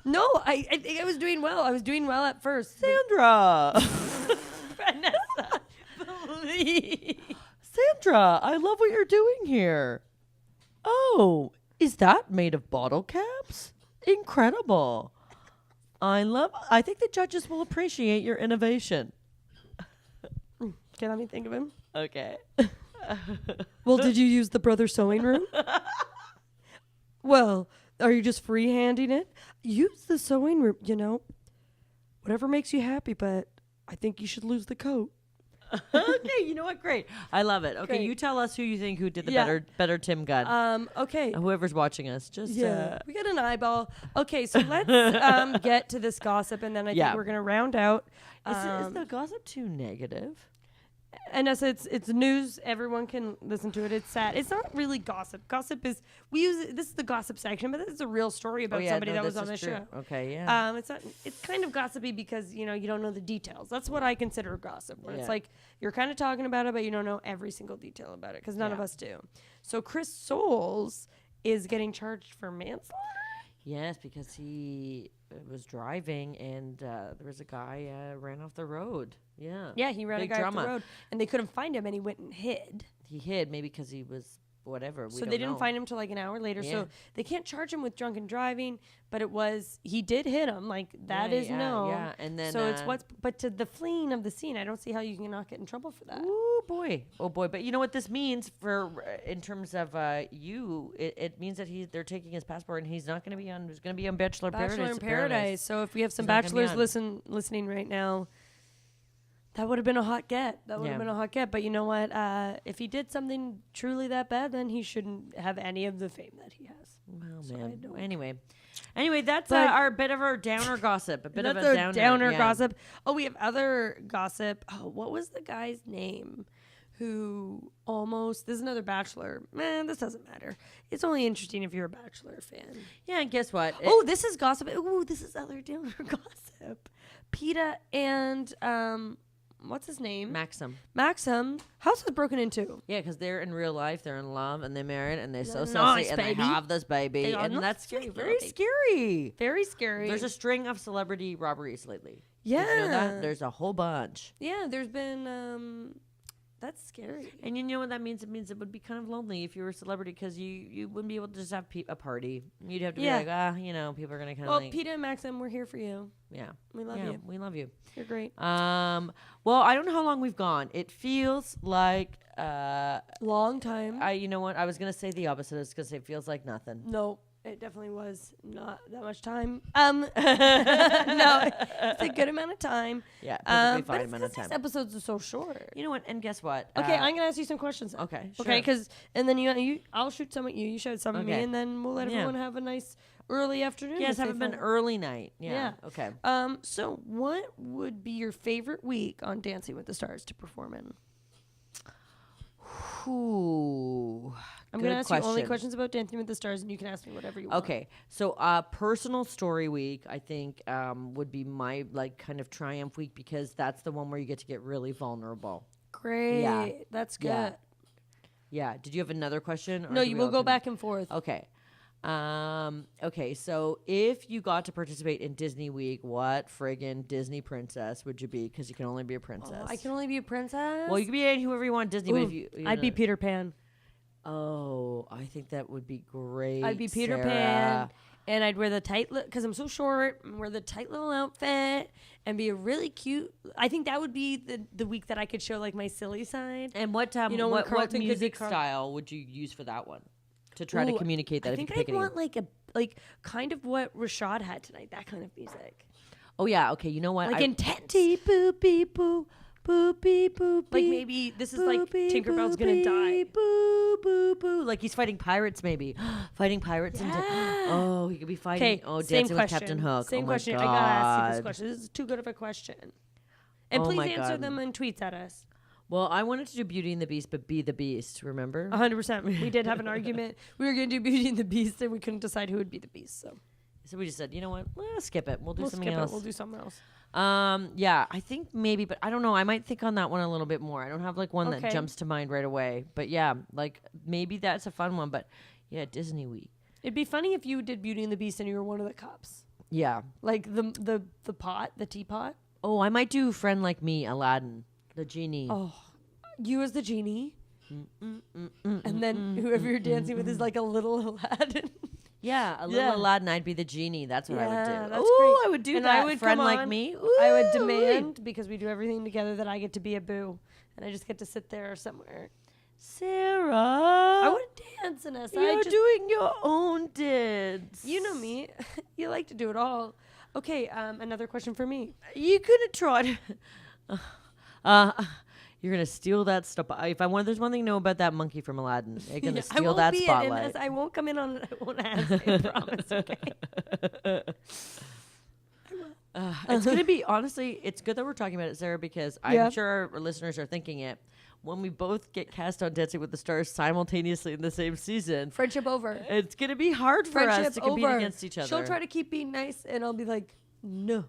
S1: No, I think I was doing well. I was doing well at first.
S2: Sandra.
S1: Vanessa, please.
S2: Sandra, I love what you're doing here. Oh, is that made of bottle caps? Incredible. I think the judges will appreciate your innovation.
S1: Can let me think of him.
S2: Okay.
S1: Well, did you use the brother sewing room? Well, are you just freehanding it? Use the sewing room, whatever makes you happy, but I think you should lose the coat.
S2: Okay, you know what? Great. I love it. Okay,
S1: Great.
S2: You tell us who you think who did the better Tim Gunn.
S1: Okay.
S2: Whoever's watching us, just
S1: we got an eyeball. Okay, so let's get to this gossip, and then I think we're gonna round out.
S2: Is the gossip too negative?
S1: And as it's news, everyone can listen to it. It's sad. It's not really gossip. Gossip is this is the gossip section, but this is a real story about somebody that was on the show.
S2: Okay, yeah.
S1: It's not. It's kind of gossipy because you don't know the details. That's what I consider gossip. Where it's like you're kind of talking about it, but you don't know every single detail about it because none of us do. So Chris Soules is getting charged for manslaughter.
S2: Yes, because he was driving and there was a guy ran off the road. Yeah.
S1: Yeah, he ran a guy off the road, and they couldn't find him, and he went and hid.
S2: He hid maybe because he was whatever.
S1: So they didn't find him till like an hour later.
S2: Yeah.
S1: So they can't charge him with drunken driving, but he did hit him. Like that is known.
S2: Yeah, and then
S1: so it's but to the fleeing of the scene, I don't see how you can not get in trouble for that.
S2: Oh boy. But you know what this means in terms of it means that they're taking his passport and he's not going to be on. He's going to be on Bachelor
S1: in Paradise. So if we have some
S2: He's not gonna be
S1: bachelors listening right now, that would have been a hot get. But you know what? If he did something truly that bad, then he shouldn't have any of the fame that he has.
S2: Well,
S1: So
S2: man. Anyway, that's
S1: But-
S2: our bit of our downer gossip. A bit of
S1: That's
S2: a
S1: our
S2: downer
S1: gossip. Oh, we have other gossip. Oh, what was the guy's name? Who almost? This is another Bachelor. Man, this doesn't matter. It's only interesting if you're a Bachelor fan.
S2: Yeah, and guess what?
S1: This is gossip. Oh, this is other downer gossip. PETA and what's his name?
S2: Maxim.
S1: House was broken into.
S2: Yeah, because they're in real life, they're in love, and they're married, and they're so
S1: Nice,
S2: sassy, and
S1: baby.
S2: they have this baby,
S1: They are
S2: and
S1: nice,
S2: that's scary,
S1: sweet
S2: very
S1: little baby.
S2: scary.
S1: Very scary.
S2: There's a string of celebrity robberies lately.
S1: yeah.
S2: Did you know that? There's a whole bunch.
S1: Yeah, there's been that's scary.
S2: And you know what that means? It means it would be kind of lonely if you were a celebrity because you wouldn't be able to just have a party. You'd have to be like, people are going to kind of
S1: Well,
S2: like...
S1: PETA and Maxim, we're here for you.
S2: Yeah.
S1: We love you.
S2: We love you.
S1: You're great.
S2: Well, I don't know how long we've gone. It feels like...
S1: Long time.
S2: you know what? I was going to say the opposite. I was going to say it feels like nothing.
S1: No, it definitely was not that much time. No, it's a good amount of time.
S2: Yeah, perfectly
S1: But
S2: fine
S1: it's
S2: amount of
S1: 'cause
S2: time.
S1: these episodes are so short.
S2: You know what? And guess what?
S1: Okay, I'm gonna ask you some questions. Then.
S2: Okay, sure.
S1: Okay, and then I'll shoot some at you. You shoot some at me,
S2: Okay.
S1: and then we'll let
S2: Yeah.
S1: everyone have a nice early afternoon.
S2: Yes,
S1: if they
S2: have it been
S1: feel-
S2: early night. Yeah.
S1: Yeah.
S2: Okay.
S1: So what would be your favorite week on Dancing with the Stars to perform in?
S2: Ooh.
S1: I'm going to ask you only questions about Dancing with the Stars, and you can ask me whatever you want.
S2: Okay. So personal story week, I think, would be my kind of triumph week because that's the one where you get to get really vulnerable.
S1: Great.
S2: Yeah.
S1: That's good.
S2: Yeah. Yeah. Did you have another question?
S1: No, you will go back and forth.
S2: Okay. Okay, so if you got to participate in Disney Week, what friggin' Disney princess would you be? Because you can only be a princess.
S1: Oh, I can only be a princess?
S2: Well, you can be whoever you want Disney, but if
S1: I'd be Peter Pan.
S2: Oh, I think that would be great.
S1: I'd be Peter
S2: Sarah.
S1: Pan, and I'd wear the tight because I'm so short. And wear the tight little outfit and be a really cute. I think that would be the week that I could show like my silly side.
S2: And what
S1: when
S2: what
S1: Carlton could be
S2: music style would you use for that one to try to communicate that?
S1: I
S2: if
S1: think
S2: you pick
S1: I'd want like kind of what Rashad had tonight. That kind of music,
S2: Oh yeah, okay. You know what?
S1: like intense. Boopy boo. Boopy boopy. Like maybe this is like
S2: Boopy,
S1: Tinkerbell's gonna die.
S2: Boo boo boo. Like he's fighting pirates, maybe fighting pirates.
S1: Yeah.
S2: He could be fighting.
S1: Okay,
S2: Dancing
S1: same
S2: with
S1: question.
S2: Captain Hook.
S1: Same
S2: oh my
S1: question.
S2: God.
S1: I gotta ask you this question. This is too good of a question. And
S2: Oh
S1: please
S2: my
S1: answer
S2: God.
S1: them in tweets at us.
S2: Well, I wanted to do Beauty and the Beast, but be the Beast. Remember?
S1: 100%. We did have an argument. We were going to do Beauty and the Beast, and we couldn't decide who would be the Beast. So
S2: we just said, you know what? Let's skip it. We'll do
S1: we'll
S2: something
S1: skip
S2: else.
S1: it. We'll do something else.
S2: Yeah, I think maybe, but I don't know. I might think on that one a little bit more. I don't have like one
S1: Okay.
S2: that jumps to mind right away. But yeah, like maybe that's a fun one. But yeah, Disney Week.
S1: It'd be funny if you did Beauty and the Beast and you were one of the cups,
S2: Yeah.
S1: like the pot, the teapot.
S2: Oh, I might do Friend Like Me, Aladdin, the genie.
S1: Oh, you as the genie, and then whoever you're dancing with is like a little Aladdin.
S2: Yeah, a little
S1: Yeah.
S2: Aladdin. I'd be the genie. That's what I would
S1: Yeah,
S2: do.
S1: that's
S2: Ooh,
S1: great.
S2: I would do
S1: And
S2: that.
S1: I would
S2: Friend
S1: come
S2: Like
S1: on.
S2: Me.
S1: I would
S2: Ooh,
S1: demand, because we do everything together, that I get to be a boo, and I just get to sit there somewhere.
S2: Sarah.
S1: I would dance, Inessa.
S2: You're doing your own dance.
S1: You know me. You like to do it all. Okay, another question for me.
S2: You could have tried. You're gonna steal that stuff. There's one thing to know about that monkey from Aladdin. You're gonna
S1: I
S2: steal
S1: won't
S2: that
S1: be
S2: spotlight.
S1: I won't come in on it. I won't ask. I promise. Okay.
S2: It's gonna be honestly. It's good that we're talking about it, Sarah, because
S1: Yeah.
S2: I'm sure our listeners are thinking it. When we both get cast on Dancing with the Stars simultaneously in the same season,
S1: Friendship over.
S2: it's gonna be hard for us
S1: Friendship
S2: to compete
S1: over.
S2: against each other.
S1: She'll try to keep being nice, and I'll be like, no.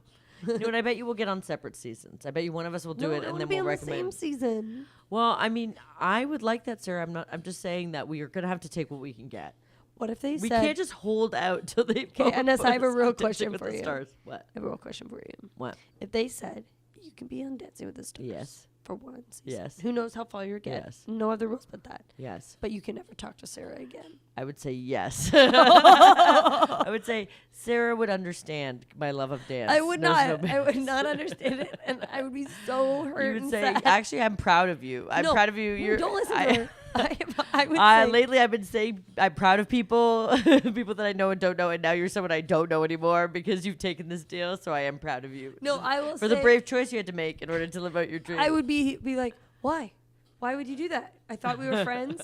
S2: You know what? I bet you will get on separate seasons. I bet you one of us will do
S1: No,
S2: it,
S1: I
S2: and
S1: wanna
S2: then
S1: be
S2: we'll
S1: on
S2: recommend.
S1: the same season.
S2: Well, I mean, I would like that, Sarah. I'm just saying that we are gonna have to take what we can get.
S1: What if they
S2: We
S1: said?
S2: can't just hold out till they.
S1: Okay, Inessa, I have a
S2: propose
S1: real
S2: on Dancing
S1: question
S2: with
S1: for
S2: the
S1: you.
S2: Stars. What?
S1: I have a real question for you.
S2: What?
S1: If they said you can be on Dancing with the Stars,
S2: Yes.
S1: for one season.
S2: Yes.
S1: Who knows how far you'll get.
S2: Yes.
S1: No other rules but that.
S2: Yes.
S1: But you can never talk to Sarah again.
S2: I would say yes. I would say Sarah would understand my love of dance.
S1: I would
S2: There's
S1: not. I would not understand it, and I would be so hurt.
S2: You would
S1: and
S2: say,
S1: sad.
S2: actually, I'm proud of you. I'm
S1: No,
S2: proud of you.
S1: no, don't listen to her. I would say,
S2: lately, I've been saying I'm proud of people, people that I know and don't know, and now you're someone I don't know anymore because you've taken this deal. So I am proud of you.
S1: no, I will
S2: for
S1: say,
S2: the brave choice you had to make in order to live out your dream.
S1: I would be like, why? Why would you do that? I thought we were friends.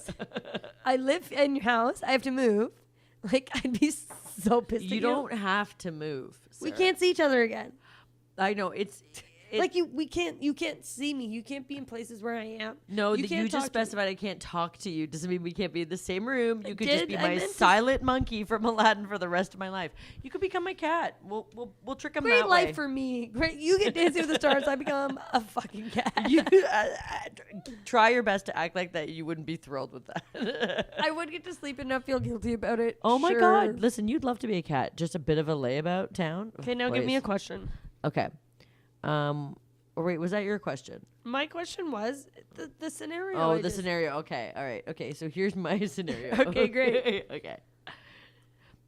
S1: I live in your house. I have to move. Like, I'd be so pissed at you.
S2: You don't have to move.
S1: We
S2: Sarah.
S1: can't see each other again.
S2: I know
S1: Like you can't see me. You can't be in places where I am.
S2: No,
S1: you
S2: that
S1: can't
S2: you just
S1: talk to me.
S2: specified I can't talk to you doesn't mean we can't be in the same room. You could
S1: Did
S2: just be
S1: I
S2: my
S1: meant to
S2: silent monkey from Aladdin for the rest of my life. You could become my cat. We'll trick him
S1: Great
S2: that
S1: life
S2: way.
S1: for me. Great. You get Dancing with the Stars. I become a fucking cat.
S2: You try your best to act like that. You wouldn't be thrilled with that.
S1: I would get to sleep and not feel guilty about it.
S2: Oh my
S1: Sure.
S2: God! Listen, you'd love to be a cat. Just a bit of a layabout town.
S1: Okay, now give me a question.
S2: Okay. Or wait, was that your question?
S1: My question was the scenario.
S2: Oh,
S1: I
S2: the
S1: just-
S2: scenario. Okay. All right. Okay. So here's my scenario.
S1: Okay, great.
S2: Okay.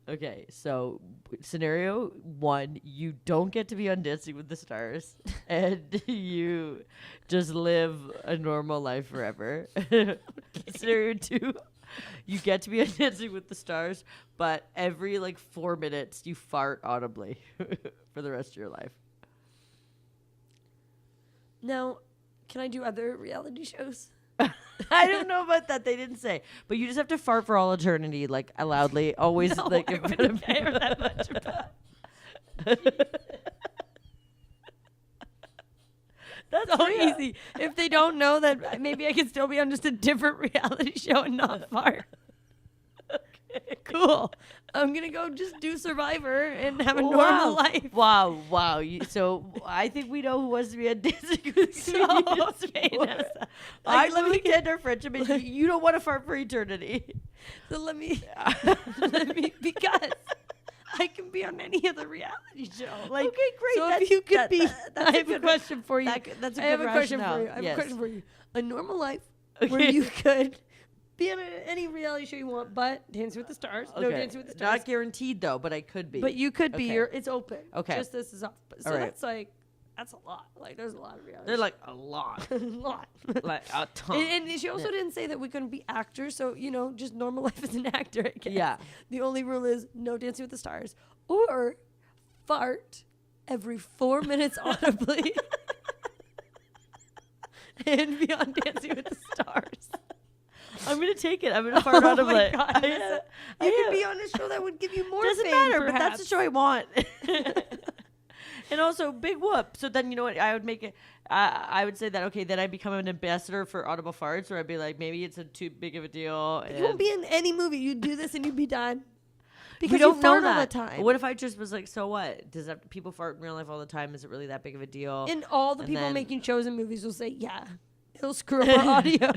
S2: Okay. So scenario 1, you don't get to be on Dancing with the Stars and you just live a normal life forever. Scenario 2, you get to be on Dancing with the Stars, but every like 4 minutes you fart audibly for the rest of your life.
S1: Now, can I do other reality shows?
S2: I don't know about that. They didn't say, but you just have to fart for all eternity, like loudly, always.
S1: No,
S2: like
S1: I
S2: in front
S1: wouldn't
S2: of
S1: care that much about.
S2: That's
S1: So
S2: real.
S1: easy. If they don't know that, maybe I can still be on just a different reality show and not fart. Cool. I'm gonna go just do Survivor and have a normal life.
S2: Wow. So I think we know who wants to be on Dancing with the Stars.
S1: okay, Inessa.
S2: I
S1: Like, let
S2: literally
S1: me
S2: end our friendship, and you don't want to fart for eternity.
S1: So let me because I can be on any other reality show. Like,
S2: Okay, great.
S1: So
S2: That's-
S1: if you could
S2: that-
S1: be,
S2: that's
S1: I
S2: a
S1: have a
S2: good-
S1: question for you.
S2: That's a
S1: I have
S2: good
S1: a question
S2: rationale.
S1: for you. I have
S2: Yes.
S1: a question for you. A normal life where
S2: Okay.
S1: you could be on any reality show you want, but Dancing with the Stars. No
S2: Okay.
S1: Dancing with the Stars.
S2: Not guaranteed though, but I could be.
S1: But you could be.
S2: Okay.
S1: It's open.
S2: Okay.
S1: Just this is off. So
S2: All right.
S1: that's like, that's a lot. Like, there's a lot of reality.
S2: They're like a lot,
S1: a lot.
S2: like a ton.
S1: And she also didn't say that we couldn't be actors. So, just normal life as an actor, I guess.
S2: Yeah.
S1: The only rule is no Dancing with the Stars. Or fart every 4 minutes audibly. And be on Dancing with the Stars.
S2: I'm gonna take it. I'm gonna fart out of
S1: my
S2: it.
S1: God, Inessa. You could be on a show that would give you more
S2: Doesn't
S1: fame,
S2: matter, but that's
S1: perhaps.
S2: the show I want. And also, big whoop. So then, you know what? I would make it. I would say that then I become an ambassador for audible farts, or I'd be like, maybe it's too big of a deal.
S1: You won't be in any movie. You'd do this and you'd be done. Because
S2: we don't
S1: you fart
S2: know
S1: all the
S2: that.
S1: time.
S2: What if I just was like, so what? Does that people fart in real life all the time? Is it really that big of a deal?
S1: And all the
S2: And
S1: people
S2: then-
S1: making shows and movies will say, yeah, it'll screw up our audio.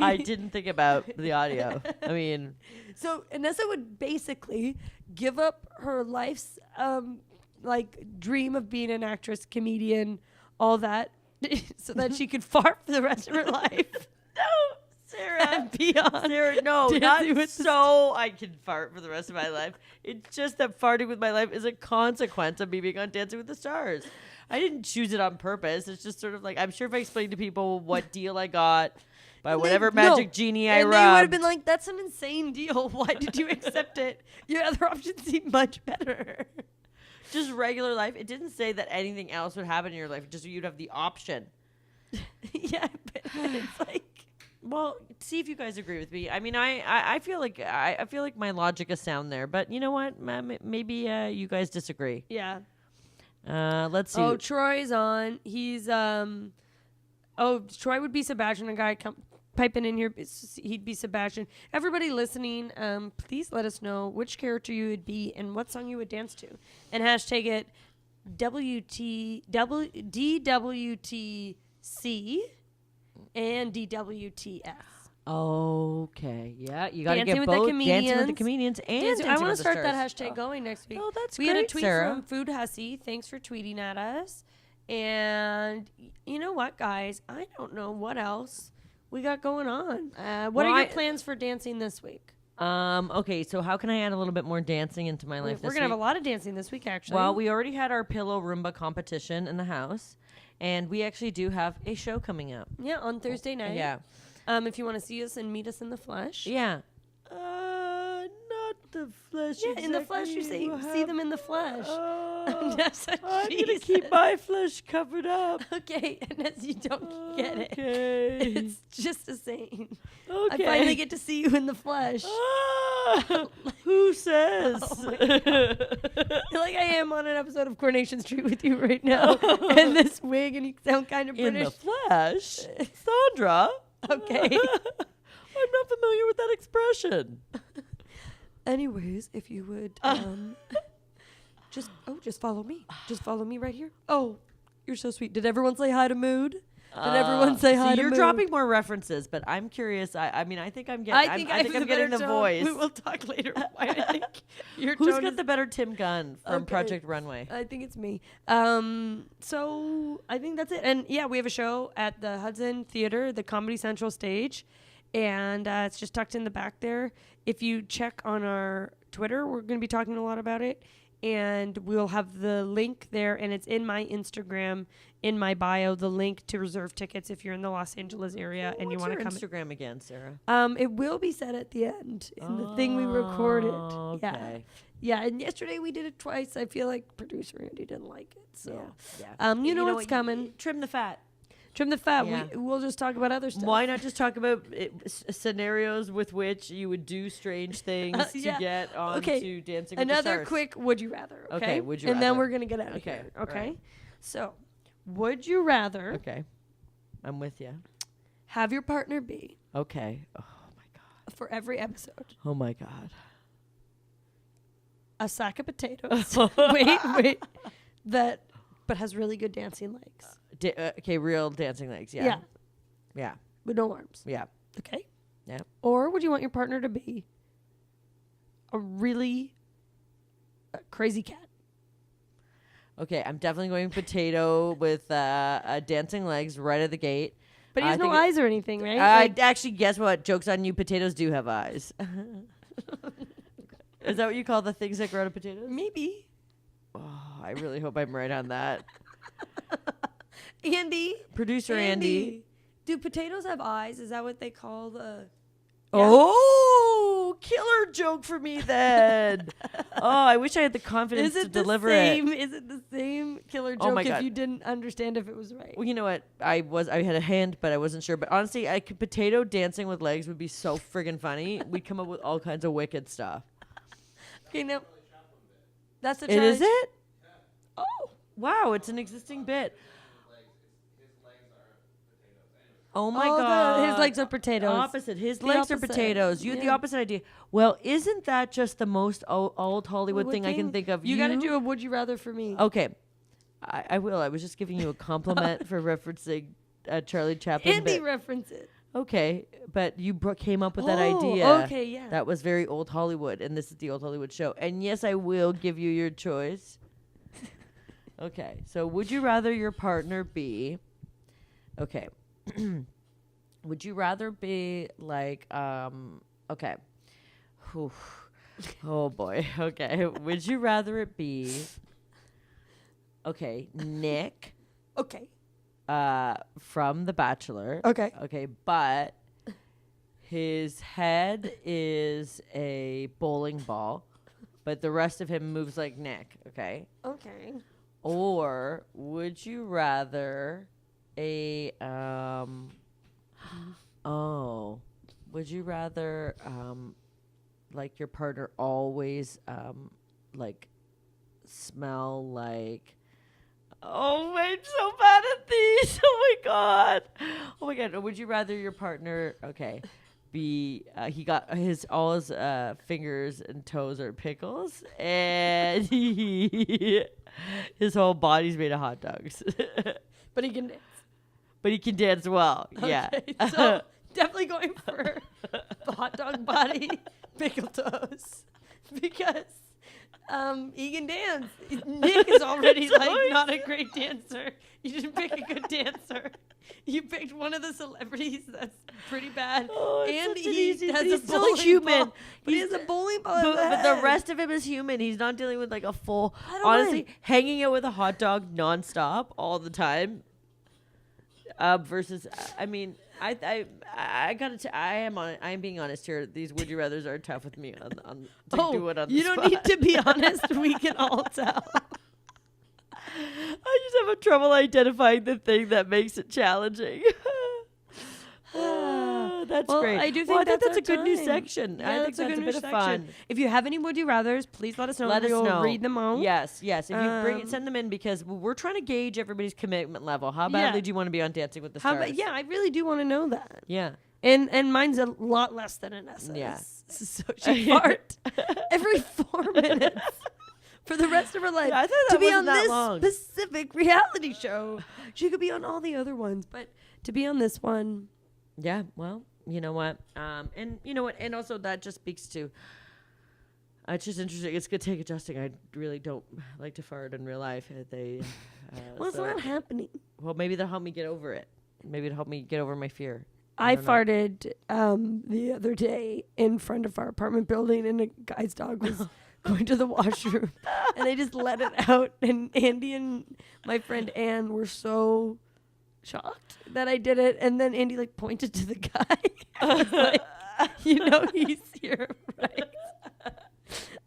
S2: I didn't think about the audio. I mean,
S1: So Inessa would basically give up her life's dream of being an actress, comedian, all that, so that she could fart for the rest of her life.
S2: no, Sarah.
S1: And be on
S2: Sarah, no,
S1: Dancing
S2: not
S1: with the
S2: so I can fart for the rest of my life. It's just that farting with my life is a consequence of me being on Dancing with the Stars. I didn't choose it on purpose. It's just sort of like, I'm sure if I explained to people what deal I got by whatever magic genie I
S1: and
S2: rubbed.
S1: they would have been like, that's an insane deal. Why did you accept it? Your other options seem much better.
S2: just regular life. It didn't say that anything else would happen in your life. Just you'd have the option.
S1: Yeah, but it's like,
S2: Well, see if you guys agree with me. I mean, I feel like I feel like my logic is sound there, but you know what? Maybe you guys disagree.
S1: yeah.
S2: Let's see.
S1: Oh, Troy's on. He's Troy would be Sebastian. A guy piping in here, he'd be Sebastian. Everybody listening, please let us know which character you would be and what song you would dance to, and hashtag it DWTC and DWTS.
S2: Okay, yeah, you got to
S1: Dancing
S2: get
S1: with the
S2: both Dancing with the
S1: Comedians.
S2: Comedians and Dancing
S1: I want
S2: with
S1: to
S2: the
S1: start that
S2: Stars.
S1: hashtag going next week.
S2: Oh, that's
S1: we
S2: great,
S1: had a tweet
S2: Sarah.
S1: from Food Hussy. Thanks for tweeting at us. And you know what, guys? I don't know what else we got going on. What are your plans for dancing this week?
S2: Okay, so how can I add a little bit more dancing into my life this week?
S1: We're going to have a lot of dancing this week, actually.
S2: Well, we already had our pillow Roomba competition in the house, and we actually do have a show coming up.
S1: Yeah, on Thursday night.
S2: Yeah.
S1: If you want to see us and meet us in the flesh.
S2: Yeah. Not the flesh.
S1: Yeah, exactly. In the flesh, you see them in the flesh.
S2: I'm going to keep my flesh covered up.
S1: Okay, unless you don't get it.
S2: Okay.
S1: It's just a saying.
S2: Okay.
S1: I finally get to see you in the flesh.
S2: Who says?
S1: Oh my God. I feel like I am on an episode of Coronation Street with you right now. And this wig, and you sound kind of British.
S2: In the flesh? Sandra?
S1: Okay.
S2: I'm not familiar with that expression.
S1: Anyways, if you would just follow me. Just follow me right here. Oh, you're so sweet. Did everyone say hi to Mood? Did everyone say hi to
S2: Mood? You're
S1: Mood?
S2: dropping more references, but I'm curious. I mean, I think I'm getting. I think I'm getting the voice.
S1: We will talk later. I think your
S2: Who's
S1: tone
S2: got the better Tim Gunn from Project Runway?
S1: I think it's me. So I think that's it. And yeah, we have a show at the Hudson Theater, the Comedy Central stage. And it's just tucked in the back there. If you check on our Twitter, we're going to be talking a lot about it. And we'll have the link there. And it's in my Instagram, in my bio, the link to reserve tickets if you're in the Los Angeles area and you want to come.
S2: What's your Instagram again, Sarah?
S1: It will be said at the end in the thing we recorded.
S2: Okay.
S1: Yeah, and yesterday we did it twice. I feel like producer Andy didn't like it. So,
S2: yeah.
S1: You know what's coming.
S2: Trim the fat.
S1: Trim the fat.
S2: Yeah.
S1: We'll just talk about other stuff.
S2: Why not just talk about scenarios with which you would do strange things to get on to Dancing with the Stars?
S1: Another quick would you rather. Okay,
S2: would you
S1: and
S2: rather.
S1: then we're going to get out of here. Okay. Right. So, would you rather...
S2: Okay. I'm with you.
S1: Have your partner be...
S2: Okay. Oh, my God.
S1: For every episode.
S2: Oh, my God.
S1: A sack of potatoes. wait. But has really good dancing legs.
S2: Okay, real dancing legs. Yeah.
S1: With no arms.
S2: Yeah.
S1: Okay.
S2: Yeah.
S1: Or would you want your partner to be a really crazy cat?
S2: Okay, I'm definitely going potato with dancing legs right at the gate.
S1: But he has no eyes or anything, right?
S2: Actually, guess what? Joke's on you. Potatoes do have eyes. Is that what you call the things that grow out of potatoes?
S1: Maybe.
S2: Oh, I really hope I'm right on that. Producer Andy.
S1: Do potatoes have eyes? Is that what they call the...
S2: Oh, killer joke for me then. I wish I had the confidence to deliver it.
S1: Is it the same killer joke if you didn't understand if it was right?
S2: Well, you know what? I had a hint, but I wasn't sure. But honestly, potato dancing with legs would be so friggin' funny. We'd come up with all kinds of wicked stuff.
S1: Okay, now that's the
S2: challenge. Is it?
S1: Yeah. Oh,
S2: wow! It's an existing bit. Oh my God!
S1: His legs are potatoes.
S2: Opposite. His legs are potatoes. You had the opposite idea. Well, isn't that just the most old Hollywood thing I can think of?
S1: You got to do a would you rather for me.
S2: Okay, I will. I was just giving you a compliment for referencing Charlie Chaplin.
S1: Andy reference it.
S2: Okay, but you came up with that idea.
S1: Okay, yeah.
S2: That was very old Hollywood, and this is the old Hollywood show. And yes, I will give you your choice. Okay, so would you rather your partner be... Okay. Would you rather be like... Okay. Oh, boy. Okay. Would you rather it be... Okay, Nick...
S1: Okay.
S2: From The Bachelor.
S1: Okay.
S2: Okay, but his head is a bowling ball, but the rest of him moves like Nick. Okay.
S1: Okay.
S2: Or would you rather would you rather like your partner always like smell like... Oh, I'm so bad at these. Oh my god. Would you rather your partner be he got all his fingers and toes are pickles and his whole body's made of hot dogs.
S1: But he can dance.
S2: But he can dance well.
S1: Okay,
S2: yeah.
S1: So definitely going for the hot dog body, pickle toes. Because He can dance. Nick is already not a great dancer. You didn't pick a good dancer. You picked one of the celebrities that's pretty bad, and he's still human. But he has a bowling ball.
S2: But the rest of him is human. He's not dealing with like a full. Honestly, hanging out with a hot dog nonstop all the time. Versus, I mean, I am being honest here. These would you rather's are tough with me on do it on the
S1: you
S2: spot.
S1: don't need to be honest. We can all tell.
S2: I just have trouble identifying the thing that makes it challenging. That's great.
S1: I do think
S2: that's a good
S1: time.
S2: new section.
S1: Yeah,
S2: I think that's a bit of fun.
S1: If you have any would you rather's, please let us know. We'll read them all.
S2: Yes. If you send them in, because we're trying to gauge everybody's commitment level. How badly do you want to be on Dancing with the Stars?
S1: I really do want to know that.
S2: Yeah.
S1: And mine's a lot less than Inessa's.
S2: Yeah.
S1: So she fart every 4 minutes for the rest of her life.
S2: Yeah, I thought that
S1: to be on
S2: wasn't that
S1: this
S2: long.
S1: specific reality show. She could be on all the other ones, but to be on this one.
S2: Yeah, well, you know what? And you know what? And also that just speaks to. It's just interesting. It's gonna take adjusting. I really don't like to fart in real life.
S1: Well, it's not happening.
S2: Well, maybe that'll help me get over it. Maybe it'll help me get over my fear.
S1: I farted the other day in front of our apartment building, and a guy's dog was going to the washroom, and I just let it out. And Andy and my friend Anne were so shocked that I did it, and then Andy pointed to the guy. I was like, he's here, right?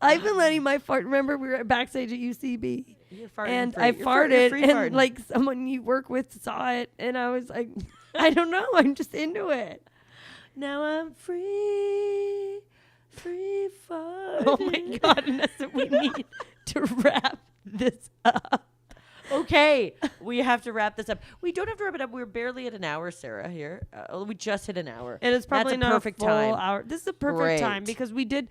S1: I've been letting my fart. Remember, we were backstage at UCB, and I farted, and someone you work with saw it, and I was like, I don't know, I'm just into it.
S2: Now I'm free farting.
S1: Oh my God, Inessa, we need to wrap this up.
S2: Okay, we have to wrap this up. We don't have to wrap it up. We're barely at an hour, Sarah, here. We just hit an hour.
S1: And it's probably not
S2: perfect
S1: a full
S2: time.
S1: hour. This is a perfect time because we didn't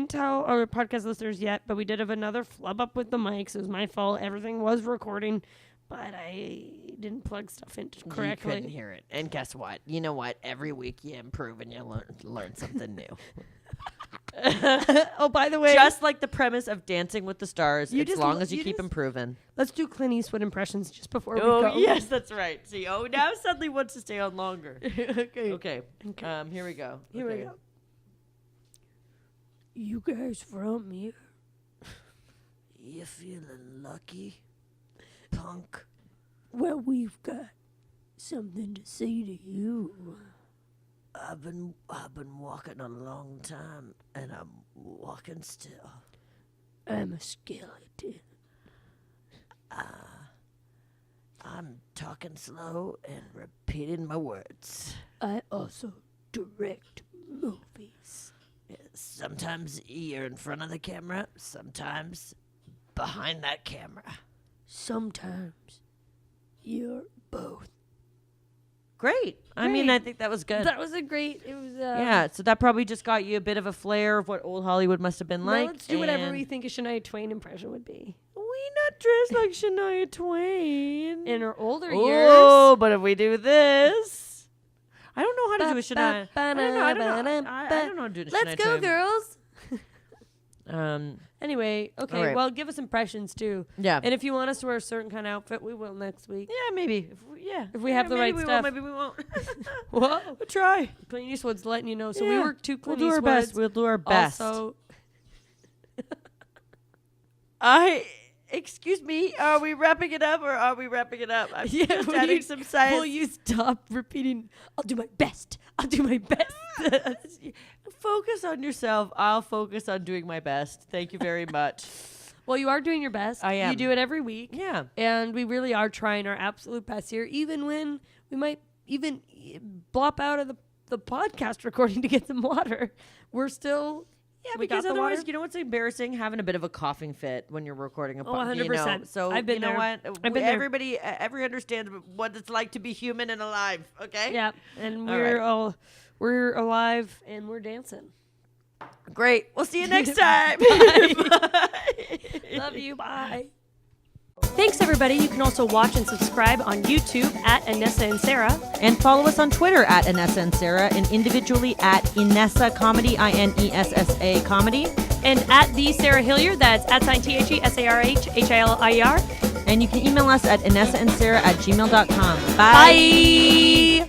S1: tell our podcast listeners yet, but we did have another flub up with the mics. It was my fault. Everything was recording, but I didn't plug stuff in correctly.
S2: You couldn't hear it. And guess what? You know what? Every week you improve and you learn something new.
S1: Oh, by the way,
S2: just like the premise of Dancing with the Stars, as long as you keep
S1: just
S2: improving.
S1: Let's do Clint Eastwood impressions just before we go.
S2: Oh, yes, that's right. See, now suddenly wants to stay on longer. Okay. Here we go.
S1: Here we go. You guys from here?
S2: You feeling lucky, punk?
S1: Well, we've got something to say to you.
S2: I've been walking a long time, and I'm walking still.
S1: I'm a skeleton.
S2: I'm talking slow and repeating my words.
S1: I also direct movies.
S2: Sometimes you're in front of the camera, sometimes behind that camera.
S1: Sometimes you're both.
S2: Great. I mean, I think that was good.
S1: That was a great. It was.
S2: Yeah. So that probably just got you a bit of a flair of what old Hollywood must have been like.
S1: Let's do whatever we think a Shania Twain impression would be.
S2: We not dressed like Shania Twain
S1: in her older years.
S2: Oh, but if we do this, I don't know how to do a Shania. I don't know how to do a Shania Twain.
S1: Let's go, girls. Anyway, okay.
S2: Right.
S1: Well, give us impressions too.
S2: Yeah.
S1: And if you want us to wear a certain kind of outfit, we will next week.
S2: Yeah, maybe. If
S1: we have the right stuff.
S2: Maybe we won't.
S1: Well,
S2: we'll try.
S1: Clint Eastwood's letting you know. So we work 2 Clint
S2: Eastwoods.
S1: We'll
S2: do our best.
S1: Also,
S2: excuse me, are we wrapping it up or are we wrapping it up? I'm just adding some science.
S1: Will you stop repeating, I'll do my best. I'll do my best.
S2: Focus on yourself. I'll focus on doing my best. Thank you very much.
S1: Well, you are doing your best.
S2: I am.
S1: You do it every week.
S2: Yeah.
S1: And we really are trying our absolute best here, even when we might even blop out of the podcast recording to get some water. We're still...
S2: Yeah, because otherwise, you know what's embarrassing? Having a bit of a coughing fit when you're recording a podcast.
S1: 100%.
S2: You know? So,
S1: I've been
S2: you know
S1: there.
S2: what?
S1: I've been
S2: everybody understands what it's like to be human and alive, okay?
S1: Yeah, and we're alive and we're dancing.
S2: Great. We'll see you next time.
S1: Bye. Love you. Bye. Thanks, everybody. You can also watch and subscribe on YouTube at Inessa and Sarah.
S2: And follow us on Twitter at Inessa and Sarah and individually at Inessa Comedy, Inessa Comedy.
S1: And at the Sarah Hilliard, that's at sign THESARHHILIER.
S2: And you can email us at InessaandSarah@gmail.com.
S1: Bye.